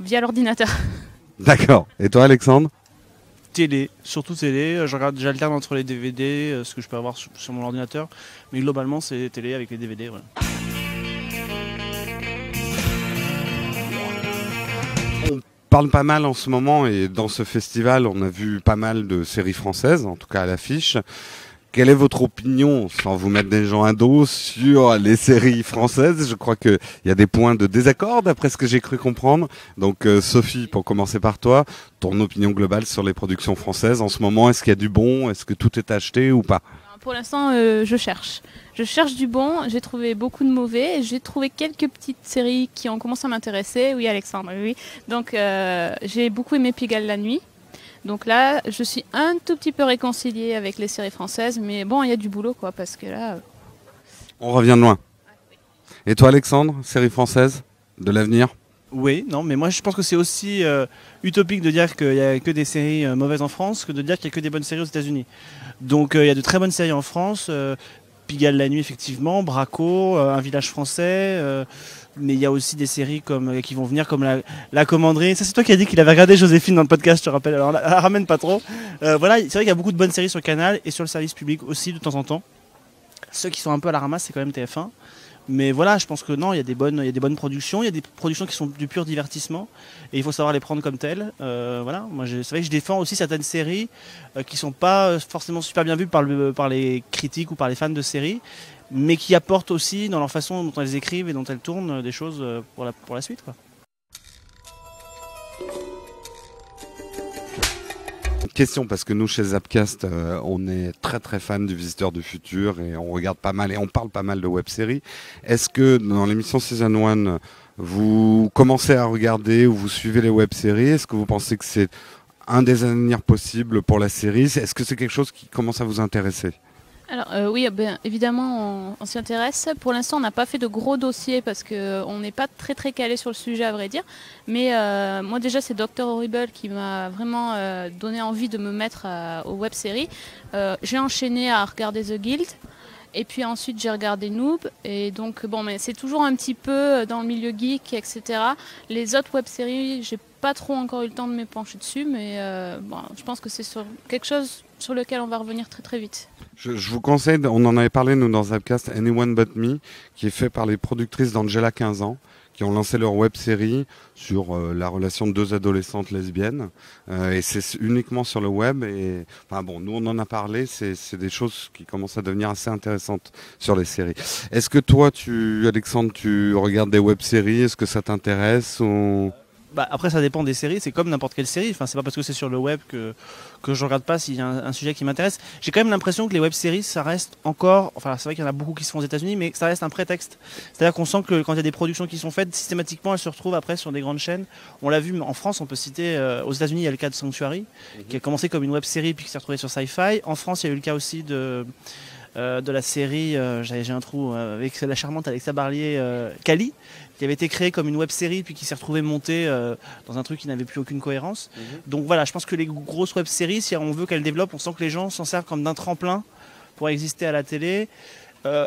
via l'ordinateur. D'accord. Et toi, Alexandre? Télé, surtout télé. J'alterne entre les DVD, ce que je peux avoir sur mon ordinateur. Mais globalement, c'est télé avec les DVD. Ouais. Parle pas mal en ce moment, et dans ce festival on a vu pas mal de séries françaises, en tout cas à l'affiche. Quelle est votre opinion, sans vous mettre des gens à dos, sur les séries françaises? Je crois qu'il y a des points de désaccord, d'après ce que j'ai cru comprendre. Donc, Sophie, pour commencer par toi, ton opinion globale sur les productions françaises en ce moment, est-ce qu'il y a du bon? Est-ce que tout est acheté ou pas? Pour l'instant, je cherche. Je cherche du bon, j'ai trouvé beaucoup de mauvais, j'ai trouvé quelques petites séries qui ont commencé à m'intéresser. Oui, Alexandre, oui. Donc, j'ai beaucoup aimé Pigalle la nuit. Donc là, je suis un tout petit peu réconciliée avec les séries françaises, mais bon, il y a du boulot, quoi, parce que là... On revient de loin. Et toi, Alexandre, série française de l'avenir? Oui, non, mais moi je pense que c'est aussi utopique de dire qu'il n'y a que des séries mauvaises en France que de dire qu'il n'y a que des bonnes séries aux États-Unis. Donc il y a de très bonnes séries en France, Pigalle la nuit effectivement, Braco, Un village français, mais il y a aussi des séries qui vont venir comme la Commanderie. Ça c'est toi qui as dit qu'il avait regardé Joséphine dans le podcast, je te rappelle, alors la ramène pas trop. Voilà, c'est vrai qu'il y a beaucoup de bonnes séries sur Canal et sur le service public aussi de temps en temps. Ceux qui sont un peu à la ramasse, c'est quand même TF1. Mais voilà, je pense que non, il y a des bonnes productions, il y a des productions qui sont du pur divertissement et il faut savoir les prendre comme telles. Voilà, moi c'est vrai que je défends aussi certaines séries qui sont pas forcément super bien vues par les critiques ou par les fans de séries, mais qui apportent aussi dans leur façon dont elles écrivent et dont elles tournent des choses pour la suite, quoi. Question, parce que nous chez Zapcast, on est très très fan du Visiteur du Futur et on regarde pas mal et on parle pas mal de web-séries. Est-ce que dans l'émission Season 1, vous commencez à regarder ou vous suivez les web-séries? Est-ce que vous pensez que c'est un des avenirs possibles pour la série? Est-ce que c'est quelque chose qui commence à vous intéresser? Alors oui, évidemment, on s'y intéresse. Pour l'instant, on n'a pas fait de gros dossiers parce qu'on n'est pas très très calé sur le sujet, à vrai dire. Mais moi déjà, c'est Dr Horrible qui m'a vraiment donné envie de me mettre aux web-séries. J'ai enchaîné à regarder The Guild. Et puis ensuite, j'ai regardé Noob. Et donc, bon, mais c'est toujours un petit peu dans le milieu geek, etc. Les autres web-séries, j'ai pas trop encore eu le temps de me pencher dessus. Mais bon, je pense que c'est sur quelque chose sur lequel on va revenir très très vite. Je vous conseille, on en avait parlé nous dans Zapcast, Anyone But Me, qui est fait par les productrices d'Angela 15 ans, qui ont lancé leur web-série sur la relation de deux adolescentes lesbiennes. Et c'est uniquement sur le web. Et, enfin bon, nous on en a parlé, c'est des choses qui commencent à devenir assez intéressantes sur les séries. Est-ce que toi, Alexandre, tu regardes des web-séries? Est-ce que ça t'intéresse ou... Bah, après ça dépend des séries, c'est comme n'importe quelle série, enfin, c'est pas parce que c'est sur le web que je regarde pas s'il y a un sujet qui m'intéresse. J'ai quand même l'impression que les web-séries ça reste encore, enfin c'est vrai qu'il y en a beaucoup qui se font aux États-Unis, mais ça reste un prétexte. C'est-à-dire qu'on sent que quand il y a des productions qui sont faites, systématiquement elles se retrouvent après sur des grandes chaînes. On l'a vu en France, on peut citer, aux États-Unis il y a le cas de Sanctuary, qui a commencé comme une web-série puis qui s'est retrouvée sur Sci-Fi. En France il y a eu le cas aussi de la série, j'ai un trou, avec la charmante Alexa Barlier, Cali, qui avait été créée comme une web-série puis qui s'est retrouvée montée dans un truc qui n'avait plus aucune cohérence. Donc voilà, je pense que les grosses web-séries, si on veut qu'elles développent, on sent que les gens s'en servent comme d'un tremplin pour exister à la télé.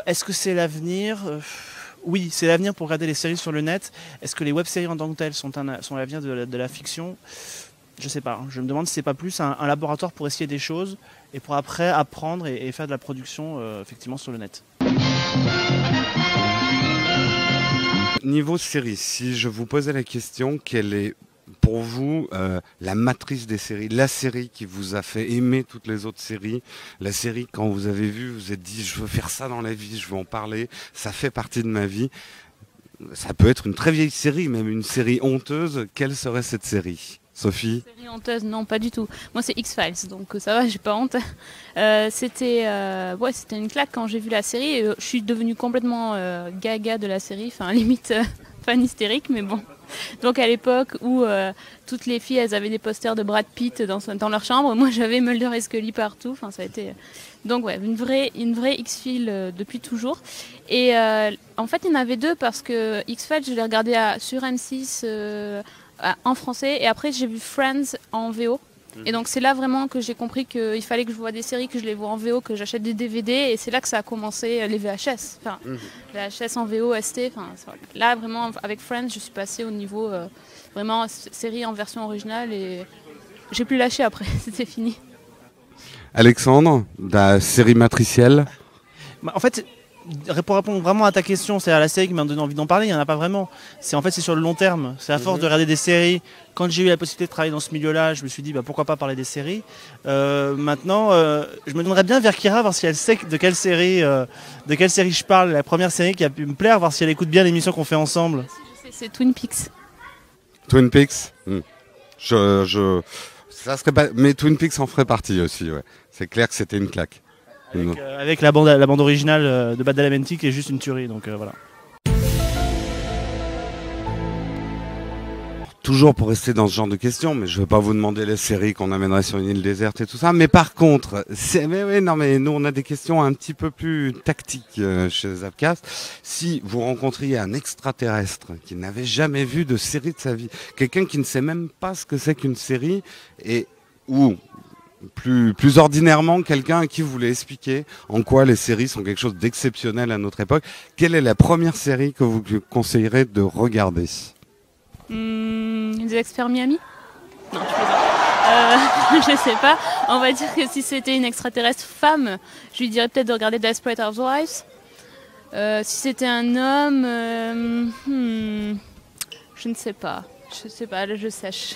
Est-ce que c'est l'avenir? Oui, c'est l'avenir pour regarder les séries sur le net. Est-ce que les web-séries en tant que telles sont l'avenir de la fiction? Je sais pas, je me demande si c'est pas plus un laboratoire pour essayer des choses et pour après apprendre et faire de la production effectivement sur le net. Niveau série, si je vous posais la question, quelle est pour vous la matrice des séries, la série qui vous a fait aimer toutes les autres séries, la série quand vous avez vu, vous vous êtes dit je veux faire ça dans la vie, je veux en parler, ça fait partie de ma vie. Ça peut être une très vieille série, même une série honteuse. Quelle serait cette série? Sophie? Série honteuse, non, pas du tout. Moi, c'est X-Files, donc ça va, j'ai pas honte. C'était une claque quand j'ai vu la série. Je suis devenue complètement gaga de la série, enfin, limite fan hystérique, mais bon. Donc, à l'époque où toutes les filles, elles avaient des posters de Brad Pitt dans leur chambre, moi, j'avais Mulder et Scully partout. Enfin, ça a été... Donc, ouais, une vraie X-Files depuis toujours. Et en fait, il y en avait deux parce que X-Files, je l'ai regardé sur M6... en français, et après j'ai vu Friends en VO. Et donc c'est là vraiment que j'ai compris qu'il fallait que je vois des séries, que je les vois en VO, que j'achète des DVD, et c'est là que ça a commencé, les VHS. Enfin, VHS en VO, ST. Enfin, là vraiment avec Friends, je suis passée au niveau vraiment série en version originale, et j'ai plus lâché après, c'était fini. Alexandre, la série matricielle? En fait, pour répondre vraiment à ta question, c'est à la série qui m'a donné envie d'en parler, il n'y en a pas vraiment. C'est sur le long terme. C'est à force de regarder des séries. Quand j'ai eu la possibilité de travailler dans ce milieu-là, je me suis dit pourquoi pas parler des séries. Maintenant, je me donnerais bien vers Kira, voir si elle sait de quelle série je parle. La première série qui a pu me plaire, voir si elle écoute bien l'émission qu'on fait ensemble. C'est Twin Peaks. Twin Peaks ça serait pas... Mais Twin Peaks en ferait partie aussi, ouais. C'est clair que c'était une claque. Avec la bande originale de Badalamenti qui est juste une tuerie, donc voilà. Toujours pour rester dans ce genre de questions, mais je ne vais pas vous demander les séries qu'on amènerait sur une île déserte et tout ça. Mais par contre, mais nous on a des questions un petit peu plus tactiques chez Zapcast. Si vous rencontriez un extraterrestre qui n'avait jamais vu de série de sa vie, quelqu'un qui ne sait même pas ce que c'est qu'une série, ou plus ordinairement quelqu'un à qui vous voulez expliquer en quoi les séries sont quelque chose d'exceptionnel à notre époque, quelle est la première série que vous conseillerez de regarder ? Les experts Miami ? Non, je plaisante. Je sais pas. On va dire que si c'était une extraterrestre femme, je lui dirais peut-être de regarder Desperate Housewives. Si c'était un homme, je ne sais pas. Là, je sèche.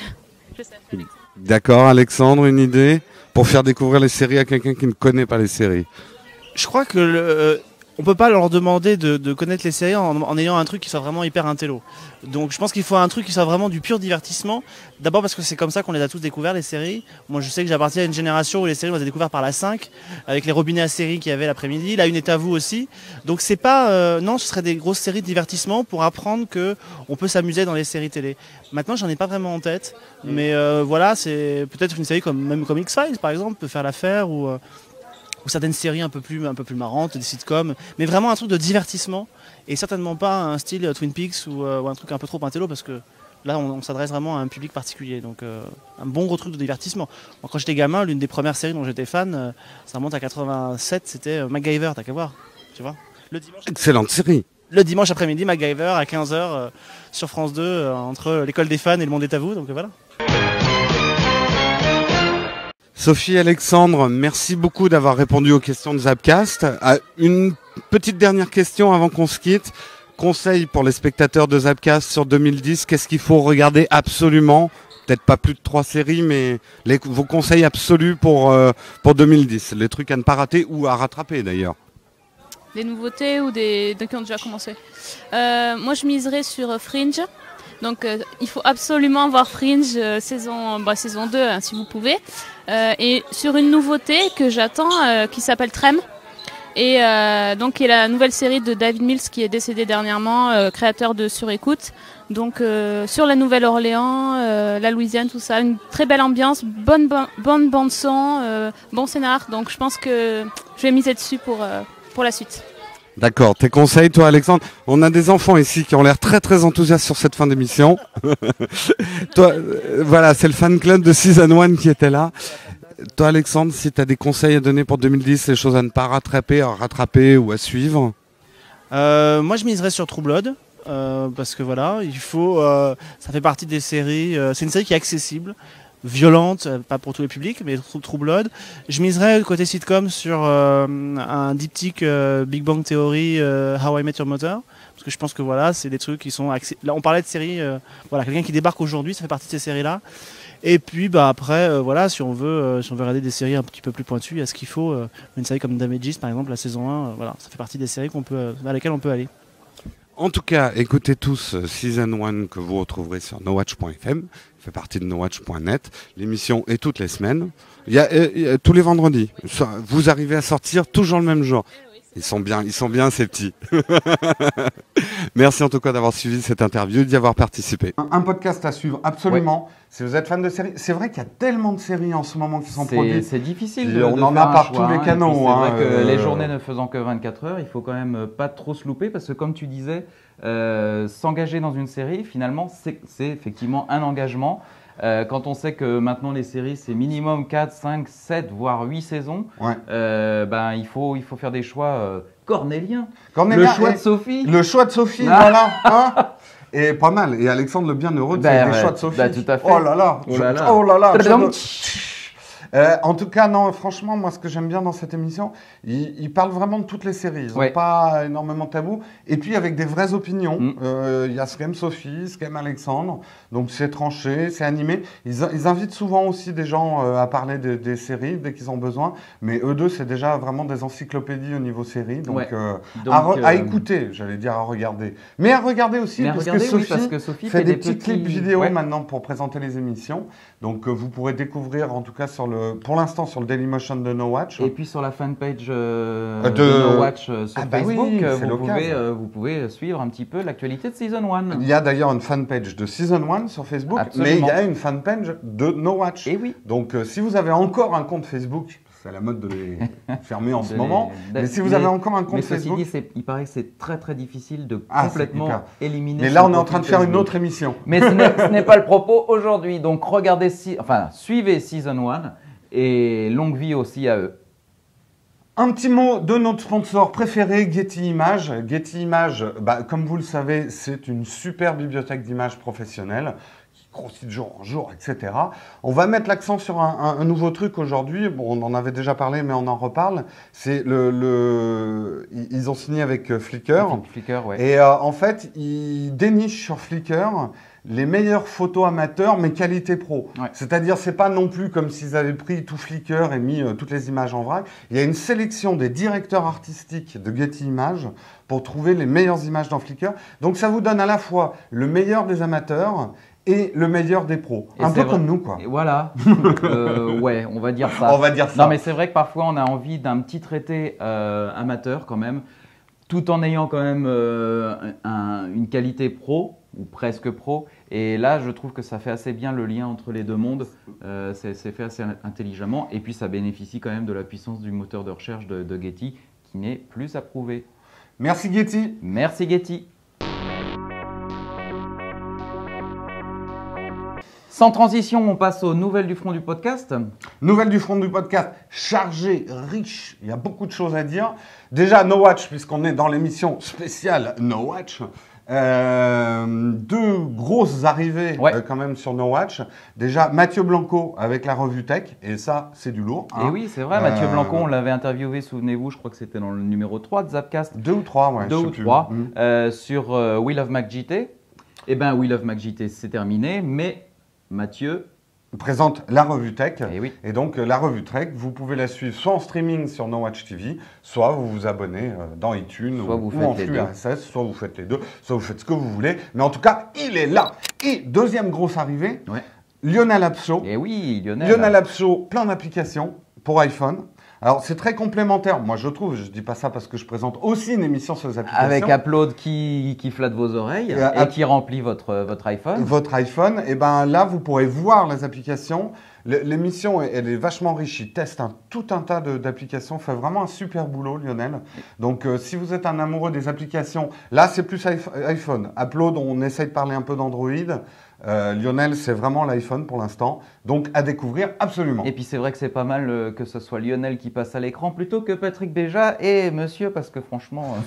D'accord, Alexandre, une idée pour faire découvrir les séries à quelqu'un qui ne connaît pas les séries ? Je crois que on peut pas leur demander de connaître les séries en ayant un truc qui soit vraiment hyper intello. Donc je pense qu'il faut un truc qui soit vraiment du pur divertissement. D'abord parce que c'est comme ça qu'on les a tous découverts, les séries. Moi je sais que j'appartiens à une génération où les séries on les a découvertes par la 5, avec les robinets à séries qu'il y avait l'après-midi. La Une est à vous aussi. Donc c'est pas... non, ce serait des grosses séries de divertissement pour apprendre qu'on peut s'amuser dans les séries télé. Maintenant j'en ai pas vraiment en tête. Mais voilà, c'est peut-être une série comme X-Files par exemple, peut faire l'affaire, ou certaines séries un peu plus marrantes, des sitcoms, mais vraiment un truc de divertissement, et certainement pas un style Twin Peaks ou un truc un peu trop intello, parce que là on s'adresse vraiment à un public particulier, donc un bon gros truc de divertissement. Moi, quand j'étais gamin, l'une des premières séries dont j'étais fan, ça remonte à 87, c'était MacGyver, t'as qu'à voir, tu vois. Excellente série. Le dimanche après-midi, MacGyver à 15h sur France 2, entre l'école des fans et le monde est à vous, donc voilà. Sophie, Alexandre, merci beaucoup d'avoir répondu aux questions de Zapcast. Une petite dernière question avant qu'on se quitte. Conseil pour les spectateurs de Zapcast sur 2010, qu'est-ce qu'il faut regarder absolument ? Peut-être pas plus de 3 séries, mais vos conseils absolus pour 2010. Les trucs à ne pas rater ou à rattraper d'ailleurs. Des nouveautés ou des qui ont déjà commencé. Moi je miserais sur Fringe. Donc il faut absolument voir Fringe saison 2 hein, si vous pouvez. Et sur une nouveauté que j'attends qui s'appelle Trem. Et donc qui est la nouvelle série de David Mills qui est décédé dernièrement, créateur de Sur Écoute. Donc sur la Nouvelle-Orléans, la Louisiane, tout ça. Une très belle ambiance, bonne bande son, bon scénar. Donc je pense que je vais miser dessus pour la suite. D'accord, tes conseils, toi Alexandre. On a des enfants ici qui ont l'air très très enthousiastes sur cette fin d'émission. Toi, voilà, c'est le fan club de Season 1 qui était là. Toi Alexandre, si tu as des conseils à donner pour 2010, les choses à ne pas rattraper ou à suivre. Moi je miserais sur True Blood, parce que voilà, ça fait partie des séries, c'est une série qui est accessible, violente, pas pour tous les publics, mais True Blood. Je miserais côté sitcom sur un diptyque Big Bang Theory, How I Met Your Mother, parce que je pense que voilà, c'est des trucs qui sont là on parlait de séries, voilà, quelqu'un qui débarque aujourd'hui, ça fait partie de ces séries là. Et puis après voilà, si on veut regarder des séries un petit peu plus pointues, il y a ce qu'il faut, une série comme Damages par exemple, la saison 1, voilà, ça fait partie des séries à lesquelles on peut aller. En tout cas, écoutez tous Season 1 que vous retrouverez sur nowatch.fm, fait partie de nowatch.net. L'émission est toutes les semaines. Il y a tous les vendredis. Vous arrivez à sortir toujours le même jour. Ils sont bien ces petits. Merci en tout cas d'avoir suivi cette interview, d'y avoir participé. Un podcast à suivre, absolument. Ouais. Si vous êtes fan de séries, c'est vrai qu'il y a tellement de séries en ce moment qui sont produites. C'est difficile de on en a par tous les canaux. C'est vrai que les journées ne faisant que 24 heures, il faut quand même pas trop se louper parce que comme tu disais, s'engager dans une série, finalement, c'est effectivement un engagement. Quand on sait que maintenant les séries c'est minimum 4, 5, 7 voire 8 saisons, ouais. Il faut faire des choix cornéliens. Le choix de Sophie. Le choix de Sophie, voilà. Hein. Et pas mal. Et Alexandre le Bienheureux, c'est des choix de Sophie. Tout à fait. Oh là là. Oh là là. En tout cas, non, franchement, moi, ce que j'aime bien dans cette émission, ils parlent vraiment de toutes les séries. Ils n'ont pas énormément de tabous. Et puis, avec des vraies opinions. Il y a ce qu'aime Sophie, ce qu'aime Alexandre. Donc, c'est tranché, c'est animé. Ils invitent souvent aussi des gens à parler des séries dès qu'ils ont besoin. Mais eux deux, c'est déjà vraiment des encyclopédies au niveau série. Donc, à écouter, j'allais dire à regarder. Mais à regarder aussi, parce que Sophie fait des petits clips vidéo maintenant pour présenter les émissions. Donc, vous pourrez découvrir, en tout cas, pour l'instant, sur le Dailymotion de No Watch. Et puis sur la fanpage de No Watch sur Facebook, vous pouvez suivre un petit peu l'actualité de Season 1. Il y a d'ailleurs une fanpage de Season 1 sur Facebook, mais il y a une fanpage de No Watch. Et oui. Donc, si vous avez encore un compte Facebook, c'est la mode de les fermer en ce moment. Mais si vous avez encore un compte Facebook... Ceci dit, il paraît que c'est très très difficile de complètement éliminer... Mais là, on est en train de faire une autre émission. Mais ce n'est pas le propos aujourd'hui. Donc, suivez Season 1 et longue vie aussi à eux. Un petit mot de notre sponsor préféré, Getty Images. Getty Images, comme vous le savez, c'est une super bibliothèque d'images professionnelles qui grossit de jour en jour, etc. On va mettre l'accent sur un nouveau truc aujourd'hui. Bon, on en avait déjà parlé, mais on en reparle. C'est ils ont signé avec Flickr. Et en fait, ils dénichent sur Flickr les meilleures photos amateurs, mais qualité pro. C'est-à-dire, c'est pas non plus comme s'ils avaient pris tout Flickr et mis toutes les images en vrac. Il y a une sélection des directeurs artistiques de Getty Images pour trouver les meilleures images dans Flickr. Donc, ça vous donne à la fois le meilleur des amateurs et le meilleur des pros. Un peu comme nous, quoi. Et voilà. On va dire ça. On va dire ça. Non, mais c'est vrai que parfois, on a envie d'un petit traité amateur quand même, tout en ayant quand même une qualité pro, ou presque pro. Et là, je trouve que ça fait assez bien le lien entre les deux mondes. C'est fait assez intelligemment. Et puis, ça bénéficie quand même de la puissance du moteur de recherche de Getty, qui n'est plus approuvé. Merci Getty. Merci Getty. Sans transition, on passe aux nouvelles du front du podcast. Nouvelles du front du podcast, chargé, riche, il y a beaucoup de choses à dire. Déjà, No Watch, puisqu'on est dans l'émission spéciale No Watch. Deux grosses arrivées quand même sur No Watch. Déjà, Mathieu Blanco avec la revue Tech, et ça, c'est du lourd. Et oui, c'est vrai, Mathieu Blanco, on l'avait interviewé, souvenez-vous, je crois que c'était dans le numéro 3 de Zapcast. 2 ou 3, ouais. 2 ou 3, sur We Love MacJT. Eh bien, We Love MacJT, c'est terminé, mais Mathieu présente la revue Tech. Et donc, la revue Tech, vous pouvez la suivre soit en streaming sur No Watch TV, soit vous vous abonnez dans iTunes ou en flux RSS, soit vous faites les deux, soit vous faites ce que vous voulez. Mais en tout cas, il est là. Et deuxième grosse arrivée, Lionel Abso. Et oui, Lionel Abso, plein d'applications pour iPhone. Alors, c'est très complémentaire, moi je trouve, je dis pas ça parce que je présente aussi une émission sur les applications. Avec Upload qui flatte vos oreilles et qui remplit votre iPhone. Votre iPhone, et bien là, vous pourrez voir les applications. L'émission, elle est vachement riche, il teste tout un tas d'applications, fait vraiment un super boulot, Lionel. Donc, si vous êtes un amoureux des applications, là, c'est plus iPhone. Upload, on essaye de parler un peu d'Android. Lionel, c'est vraiment l'iPhone pour l'instant, donc à découvrir absolument. Et puis c'est vrai que c'est pas mal que ce soit Lionel qui passe à l'écran plutôt que Patrick Béja et Monsieur, parce que franchement...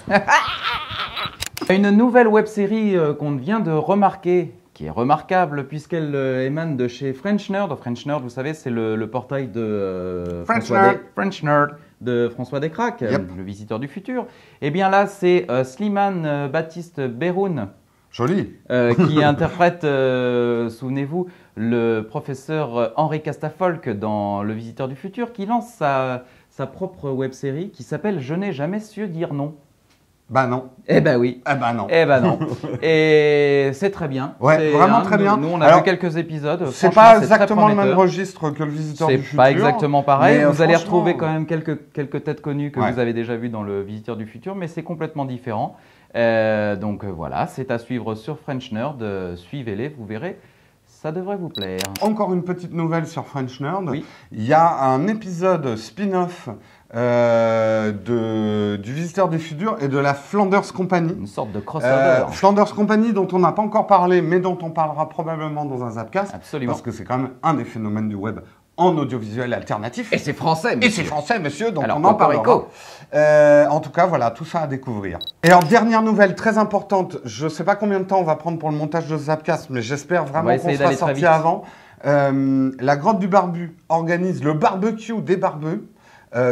Une nouvelle web-série qu'on vient de remarquer, qui est remarquable puisqu'elle émane de chez French Nerd. French Nerd, vous savez, c'est le portail de French Nerd de François Descraques, le visiteur du futur. Et bien là, c'est Slimane Baptiste Beroun. Joli. Qui interprète, souvenez-vous, le professeur Henri Castafolk dans Le Visiteur du Futur, qui lance sa propre web-série qui s'appelle « Je n'ai jamais su dire non ». Bah non. Eh ben oui. Eh ben non. Eh ben non. Et c'est très bien. Ouais, vraiment très bien. Nous, on a vu quelques épisodes. C'est pas exactement le même registre que Le Visiteur du Futur. C'est pas exactement pareil. Vous allez retrouver quand même quelques têtes connues que vous avez déjà vues dans Le Visiteur du Futur, mais c'est complètement différent. Donc voilà, c'est à suivre sur French Nerd. Suivez-les, vous verrez. Ça devrait vous plaire. Encore une petite nouvelle sur French Nerd. Oui. Il y a un épisode spin-off du Visiteur du Futur et de la Flanders Company. Une sorte de crossover. Flanders Company dont on n'a pas encore parlé, mais dont on parlera probablement dans un Zapcast. Absolument. Parce que c'est quand même un des phénomènes du web en audiovisuel alternatif. Et c'est français, monsieur. Et c'est français, monsieur, donc alors, on en parlera. En tout cas, voilà, tout ça à découvrir. Et alors, dernière nouvelle très importante, je ne sais pas combien de temps on va prendre pour le montage de Zapcast, mais j'espère vraiment qu'on sera sorti avant. La Grotte du Barbu organise le barbecue des barbus.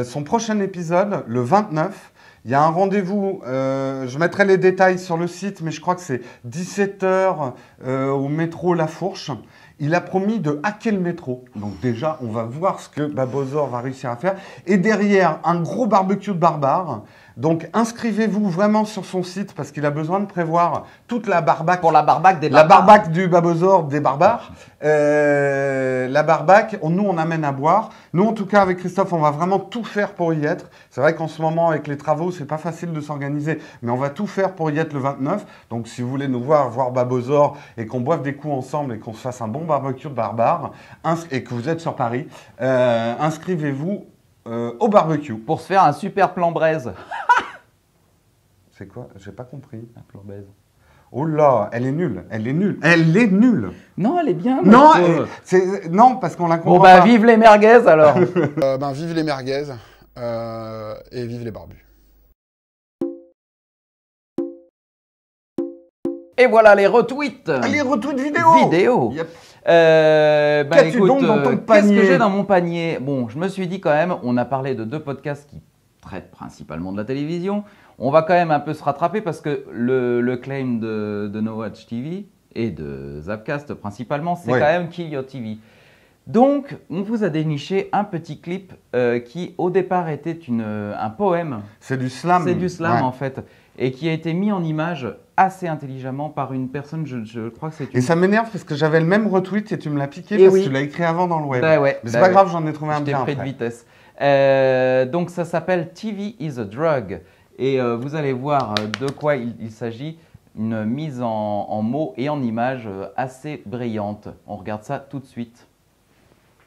Son prochain épisode, le 29. Il y a un rendez-vous, je mettrai les détails sur le site, mais je crois que c'est 17h au métro La Fourche. Il a promis de hacker le métro. Donc déjà, on va voir ce que Babozor va réussir à faire. Et derrière, un gros barbecue de barbares. Donc inscrivez-vous vraiment sur son site parce qu'il a besoin de prévoir toute la barbaque. Pour la barbaque des barbares. La barbaque du Babozor des barbares. La barbaque, nous on amène à boire. Nous en tout cas avec Christophe, on va vraiment tout faire pour y être. C'est vrai qu'en ce moment avec les travaux, c'est pas facile de s'organiser, mais on va tout faire pour y être le 29. Donc si vous voulez nous voir Babozor et qu'on boive des coups ensemble et qu'on se fasse un bon barbecue de barbares et que vous êtes sur Paris, inscrivez-vous au barbecue. Pour se faire un super plan braise. C'est quoi? J'ai pas compris. Un plan braise. Oh là, elle est nulle. Elle est nulle. Non, elle est bien. Non, non, parce qu'on la comprend bon, bah, pas. vive les merguez alors. Vive les merguez et vive les barbus. Et voilà les retweets. Les retweets vidéo. Yep. Qu'as-tu donc dans ton panier? Qu'est-ce que j'ai dans mon panier? Bon, je me suis dit quand même, on a parlé de 2 podcasts qui traitent principalement de la télévision. On va quand même un peu se rattraper parce que le claim de No Watch TV et de Zapcast principalement, c'est quand même Kill Your TV. Donc, on vous a déniché un petit clip qui, au départ, était un poème. C'est du slam. C'est du slam, en fait. Et qui a été mis en image assez intelligemment par une personne, je crois que c'est une... Et ça m'énerve parce que j'avais le même retweet et tu me l'as piqué parce que tu l'as écrit avant dans le web. Mais c'est pas grave, j'en ai trouvé un bien après. Je t'ai pris de vitesse. Donc, ça s'appelle TV is a Drug. Et vous allez voir de quoi il s'agit. Une mise en mots et en images assez brillante. On regarde ça tout de suite.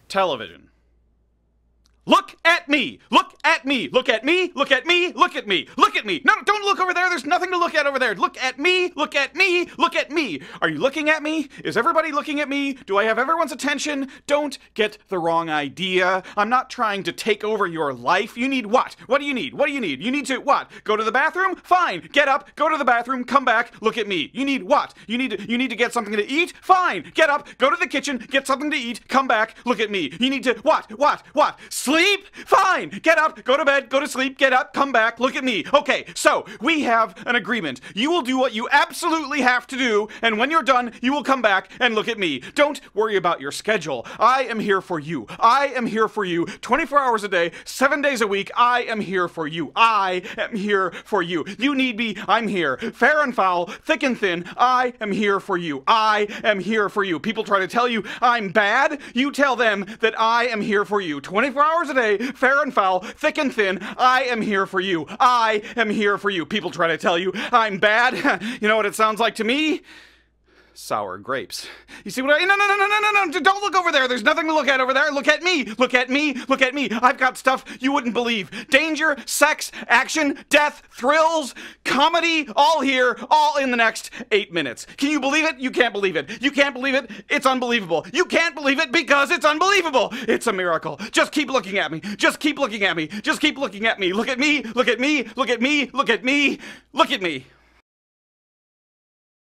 Television. Look at me! Look at me! Look at me! Look at me! Look at me! Look at me! No, don't look over there! There's nothing to look at over there! Look at me! Look at me! Look at me! Are you looking at me? Is everybody looking at me? Do I have everyone's attention? Don't get the wrong idea. I'm not trying to take over your life. You need what? What do you need? What do you need? You need to what? Go to the bathroom? Fine. Get up, go to the bathroom, come back, look at me. You need what? You need to get something to eat? Fine. Get up, go to the kitchen, get something to eat, come back, look at me. You need to what? Sleep? Fine. Get up, go to bed, go to sleep, get up, come back, look at me. Okay, so we have an agreement. You will do what you absolutely have to do, and when you're done, you will come back and look at me. Don't worry about your schedule. I am here for you. I am here for you 24 hours a day, 7 days a week. I am here for you. I am here for you. You need me, I'm here. Fair and foul, thick and thin, I am here for you. I am here for you. People try to tell you I'm bad. You tell them that I am here for you. 24 hours a day, fair and foul, thick and thin, I am here for you. I am here for you. People try to tell you I'm bad. You know what it sounds like to me? Sour grapes. You see what I... No, don't look over there. There's nothing to look at over there. Look at me. Look at me. Look at me. I've got stuff you wouldn't believe. Danger, sex, action, death, thrills, comedy, all here, all in the next 8 minutes. Can you believe it? You can't believe it. You can't believe it? It's unbelievable. You can't believe it because it's unbelievable. It's a miracle. Just keep looking at me. Just keep looking at me. Just keep looking at me. Look at me. Look at me. Look at me. Look at me. Look at me.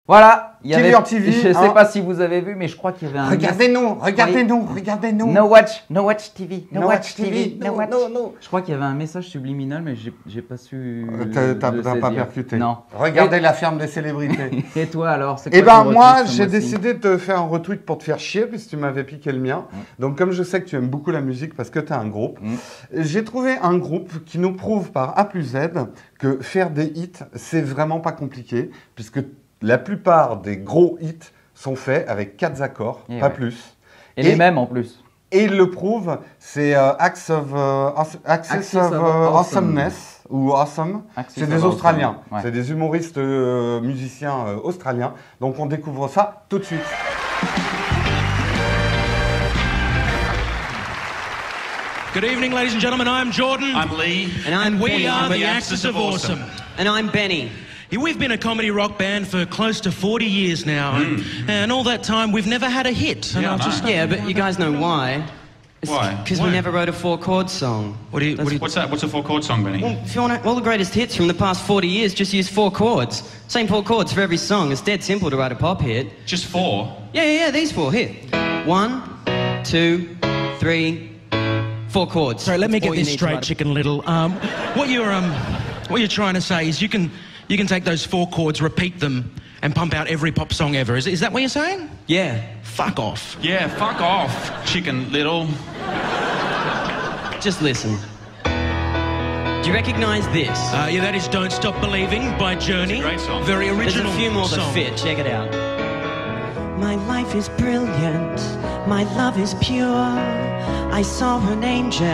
Voilà, il y avait, TV, je ne sais pas si vous avez vu, mais je crois qu'il y avait un... Regardez-nous. No Watch TV. No Watch TV. No. Je crois qu'il y avait un message subliminal, mais j'ai pas su. T'as pas percuté. Non. Regardez la ferme des célébrités. Et toi alors? Eh ben moi, j'ai décidé de te faire un retweet pour te faire chier, puisque tu m'avais piqué le mien. Donc comme je sais que tu aimes beaucoup la musique parce que tu as un groupe, j'ai trouvé un groupe qui nous prouve par A plus Z que faire des hits, c'est vraiment pas compliqué, puisque la plupart des gros hits sont faits avec 4 accords, pas plus. Et les mêmes en plus. Et il le prouve, c'est Axis of Awesomeness, ou Awesome. C'est des Australiens, c'est des humoristes musiciens australiens. Donc on découvre ça tout de suite. Good evening, ladies and gentlemen. I'm Jordan. I'm Lee. And we are the Axis of Awesome. And I'm Benny. Yeah, we've been a comedy rock band for close to 40 years now, and all that time we've never had a hit. Yeah, but you guys know why. Why? Because we never wrote a 4-chord song. What's that? What's a 4-chord song, Benny? Well, if you want all the greatest hits from the past 40 years, just use 4 chords. Same 4 chords for every song. It's dead simple to write a pop hit. Just 4? Yeah, these 4. Here. 1, 2, 3, 4 chords. Sorry, let me get All you this need to straight, write- Chicken Little. What you're trying to say is you can take those 4 chords, repeat them, and pump out every pop song ever. Is that what you're saying? Yeah. Fuck off. Yeah, fuck off, Chicken Little. Just listen. Do you recognise this? Yeah, that is Don't Stop Believing by Journey. Great song. Very original. There's a few more that song. fit. Check it out. My life is brilliant. My love is pure. I saw an angel.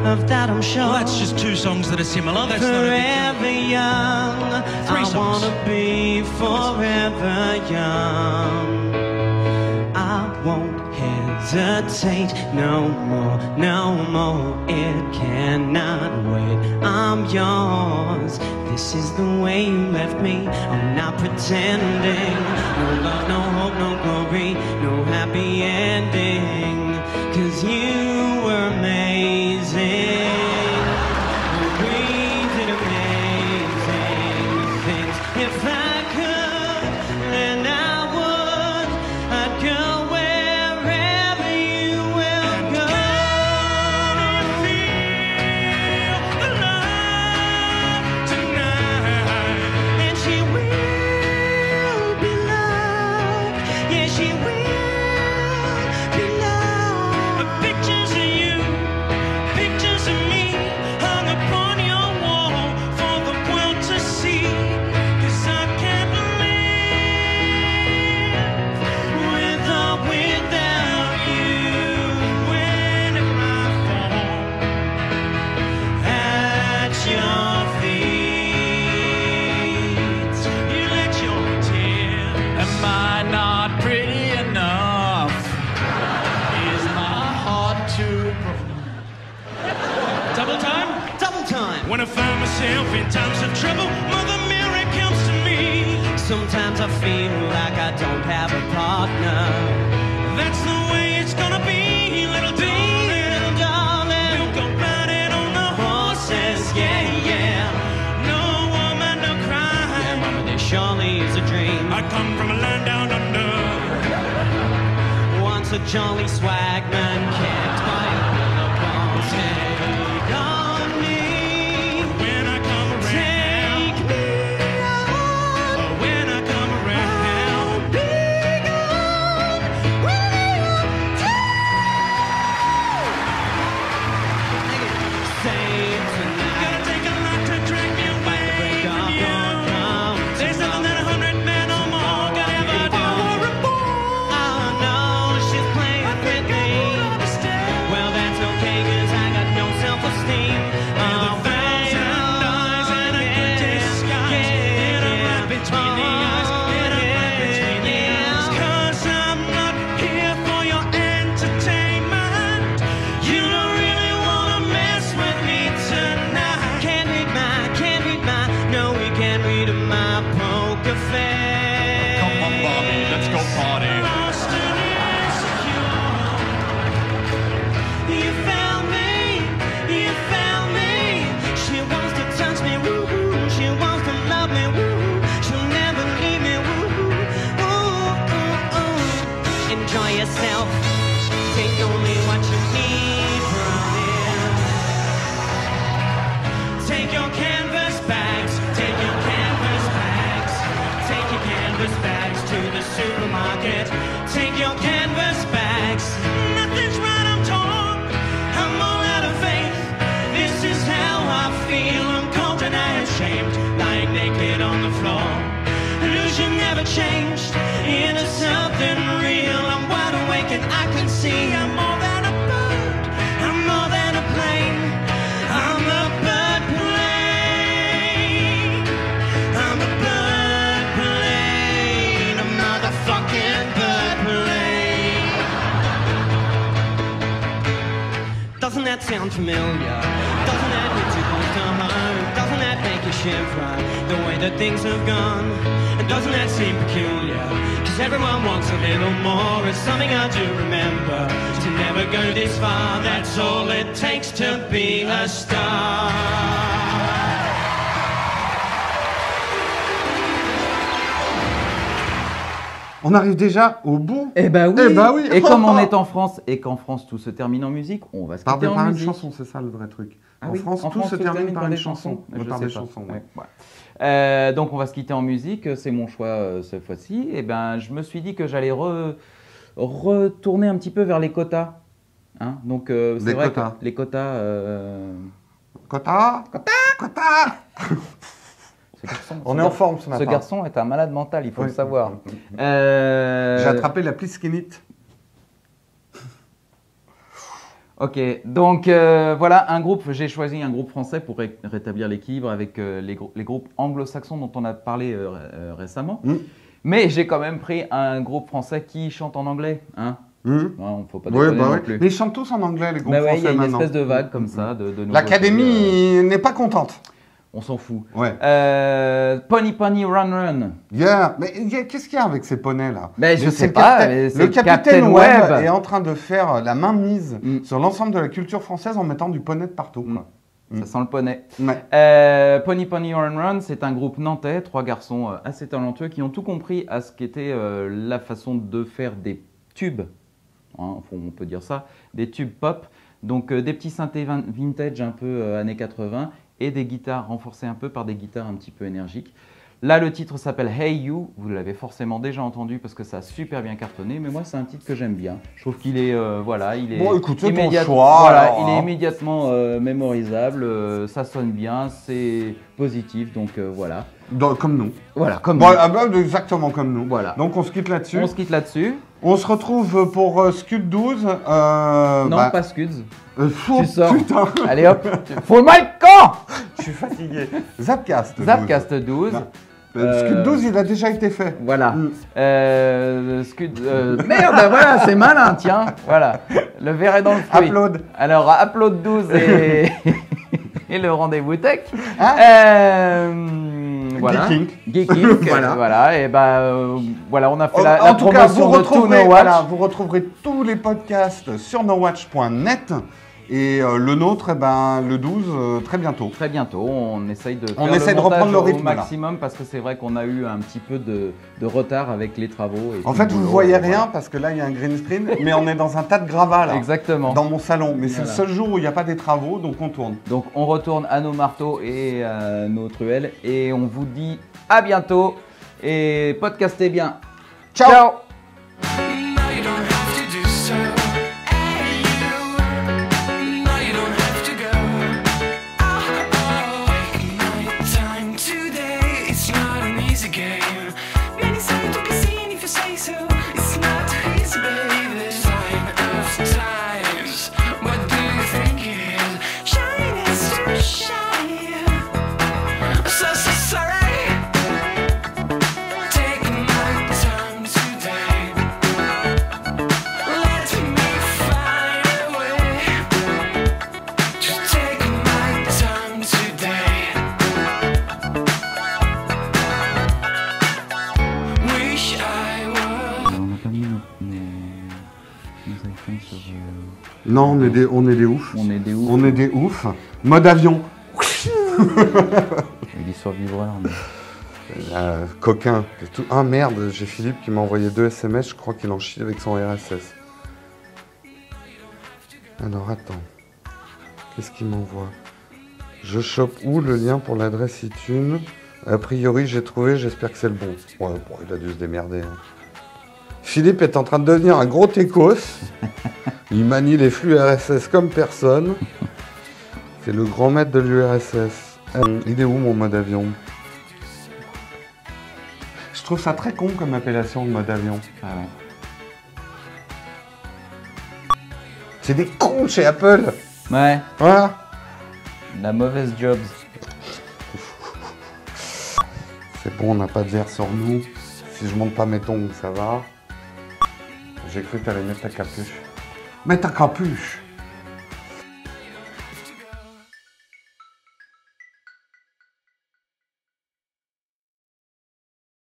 Of that I'm sure. Well, that's just 2 songs that are similar. That's not a big Forever young. 3 I songs. wanna be forever young. I won't hesitate no more, no more. It cannot wait. I'm yours. This is the way you left me. I'm not pretending. No love, no hope, no glory, no happy ending. 'Cause you were amazing. We did amazing things. If I could, then I would. I'd go wherever you will go. Can you feel the love tonight? And she will be loved. Yeah, she will be loved. Pictures of you, pictures of me, hung upon your wall for the world to see. 'Cause I can't live with or without you. When I fall at your feet, you let your tears. Am I not pretty enough? Is my heart too... Double time? Double time. When I find myself in times of trouble, Mother Mary comes to me. Sometimes I feel like I don't have a partner. That's the way it's gonna be, little darling. Little darling, We'll go riding on the horses, yeah, yeah. no woman, no cry. Yeah, Mama, this surely is a dream. I come from a land down under. Once a jolly swagman kept my billabong. Take on me, When I come around, take me on. when I come around, I'll be gone when you're Save tonight. gonna take a lot to drag me away Break from off you. your crown. There's nothing that 100 men or more could ever do. Oh no, she's playing with me. Well, that's okay, 'cause I got no self-esteem. With a thousand eyes and a good disguise. Get 'em right between the eyes. Get 'em right between the eyes. 'Cause I'm not here for your entertainment. You don't really wanna mess with me tonight. Can't read my, no, we can't read my poker face. Come on, Bobby, let's go party. Lost and insecure. You found me, you found me. She wants to touch me, woo-hoo. She wants to love me, woo-hoo. She'll never leave me, woo-hoo. Ooh, ooh, ooh. Enjoy yourself. Take only what you need from here. Take your canvas bags, take your canvas bags. Take your canvas bags to the supermarket. Take your canvas bags. Nothing's right, I'm torn. I'm all out of faith. This is how I feel. I'm cold and I am ashamed, lying naked on the floor. Illusion never changed into something real. I'm wide awake and I can see I'm more than a bird. I'm more than a plane. I'm the bird plane. I'm the bird plane. A motherfucking bird plane. Doesn't that sound familiar? Doesn't that hit you close to home? Doesn't that make you shiver? The way that things have gone. And doesn't that seem peculiar? 'Cause everyone wants a little more. It's something I do remember. To never go this far, that's all it takes to be a star. On arrive déjà au bout. Eh ben oui. Eh ben oui. Et comme on est en France et qu'en France tout se termine en musique, on va se quitter en par une musique. chanson, c'est ça le vrai truc. Ah en oui, France, tout se termine par une chanson. Je Par sais des pas. chansons, ouais. Ouais. Donc on va se quitter en musique, c'est mon choix cette fois-ci. Et ben je me suis dit que j'allais retourner un petit peu vers les quotas. Hein, donc c'est Les vrai quotas. que les quotas. Quota. On est en forme ce matin. Ce garçon est un malade mental, il faut le savoir. J'ai attrapé la pliskinite. Ok, donc voilà un groupe, j'ai choisi un groupe français pour rétablir l'équilibre avec les groupes anglo-saxons dont on a parlé récemment. Mais j'ai quand même pris un groupe français qui chante en anglais. Hein. Ouais, faut pas déconner non plus. Mais ils chantent tous en anglais, les groupes ouais, français il y a une maintenant. espèce de vague comme ça. De L'Académie n'est pas contente. On s'en fout. Ouais. Pony Pony Run Run. Yeah. Mais qu'est-ce qu'il y a avec ces poneys là? Mais je sais pas. Le capitaine Webb est en train de faire la mainmise sur l'ensemble de la culture française en mettant du poney de partout. Quoi. Ça sent le poney. Ouais. Pony Pony Run Run, c'est un groupe nantais, 3 garçons assez talentueux qui ont tout compris à ce qu'était la façon de faire des tubes. Hein, on peut dire ça, des tubes pop. Donc des petits synthés vintage un peu années 80 et des guitares renforcées un peu par des guitares un petit peu énergiques. Là, le titre s'appelle Hey You. Vous l'avez forcément déjà entendu parce que ça a super bien cartonné. Mais moi, c'est un titre que j'aime bien. Je trouve qu'il est, voilà, il est bon, écoute, c'est ton immédiatement, choix, voilà, alors, il est hein. immédiatement mémorisable. Ça sonne bien, c'est positif. Donc voilà. Comme nous. Voilà, comme bon, nous. Exactement comme nous. Voilà. Donc on se quitte là-dessus. On se quitte là-dessus. On se retrouve pour Scud 12. Non, pas Scuds. Tu sors. Putain. Allez hop. Fous-moi le camp. Je suis fatigué. Zapcast 12. Zapcast 12. Scud 12, il a déjà été fait. Voilà. Merde, voilà, c'est malin, tiens. Voilà. Le verre est dans le fruit. Upload. Alors, Upload 12 et le rendez-vous tech. Voilà. Geeking. Voilà. Et voilà, on a fait la promotion de tout No Watch. Voilà, vous retrouverez tous les podcasts sur nowatch.net. Et le nôtre, le 12, très bientôt. Très bientôt, on essaye de faire de reprendre le rythme au maximum parce que c'est vrai qu'on a eu un petit peu de retard avec les travaux. Et en fait, vous ne voyez rien parce que là, il y a un green screen, mais on est dans un tas de gravats là. Exactement. Dans mon salon. Mais c'est le seul jour où il n'y a pas des travaux, donc on tourne. Donc on retourne à nos marteaux et à nos truelles et on vous dit à bientôt et podcastez bien. Ciao. Ciao. Non, on est des oufs. On est des oufs. On est des oufs. Mode avion. Il est survivreur. Mais... coquin. Ah merde, j'ai Philippe qui m'a envoyé 2 SMS. Je crois qu'il en chie avec son RSS. Alors attends. Qu'est-ce qu'il m'envoie? Je chope où le lien pour l'adresse iTunes? A priori, j'ai trouvé. J'espère que c'est le bon. Ouais, bon, il a dû se démerder. Hein. Philippe est en train de devenir un gros techos. Il manie les flux RSS comme personne. C'est le grand maître de l'URSS. Il est où mon mode avion? Je trouve ça très con comme appellation, le mode avion. Ah ouais. C'est des cons chez Apple. Ouais. Voilà. La mauvaise jobs. C'est bon, on n'a pas de verre sur nous. Si je monte pas mes tongs, ça va. J'ai cru que t'allais mettre ta capuche. Mets ta capuche.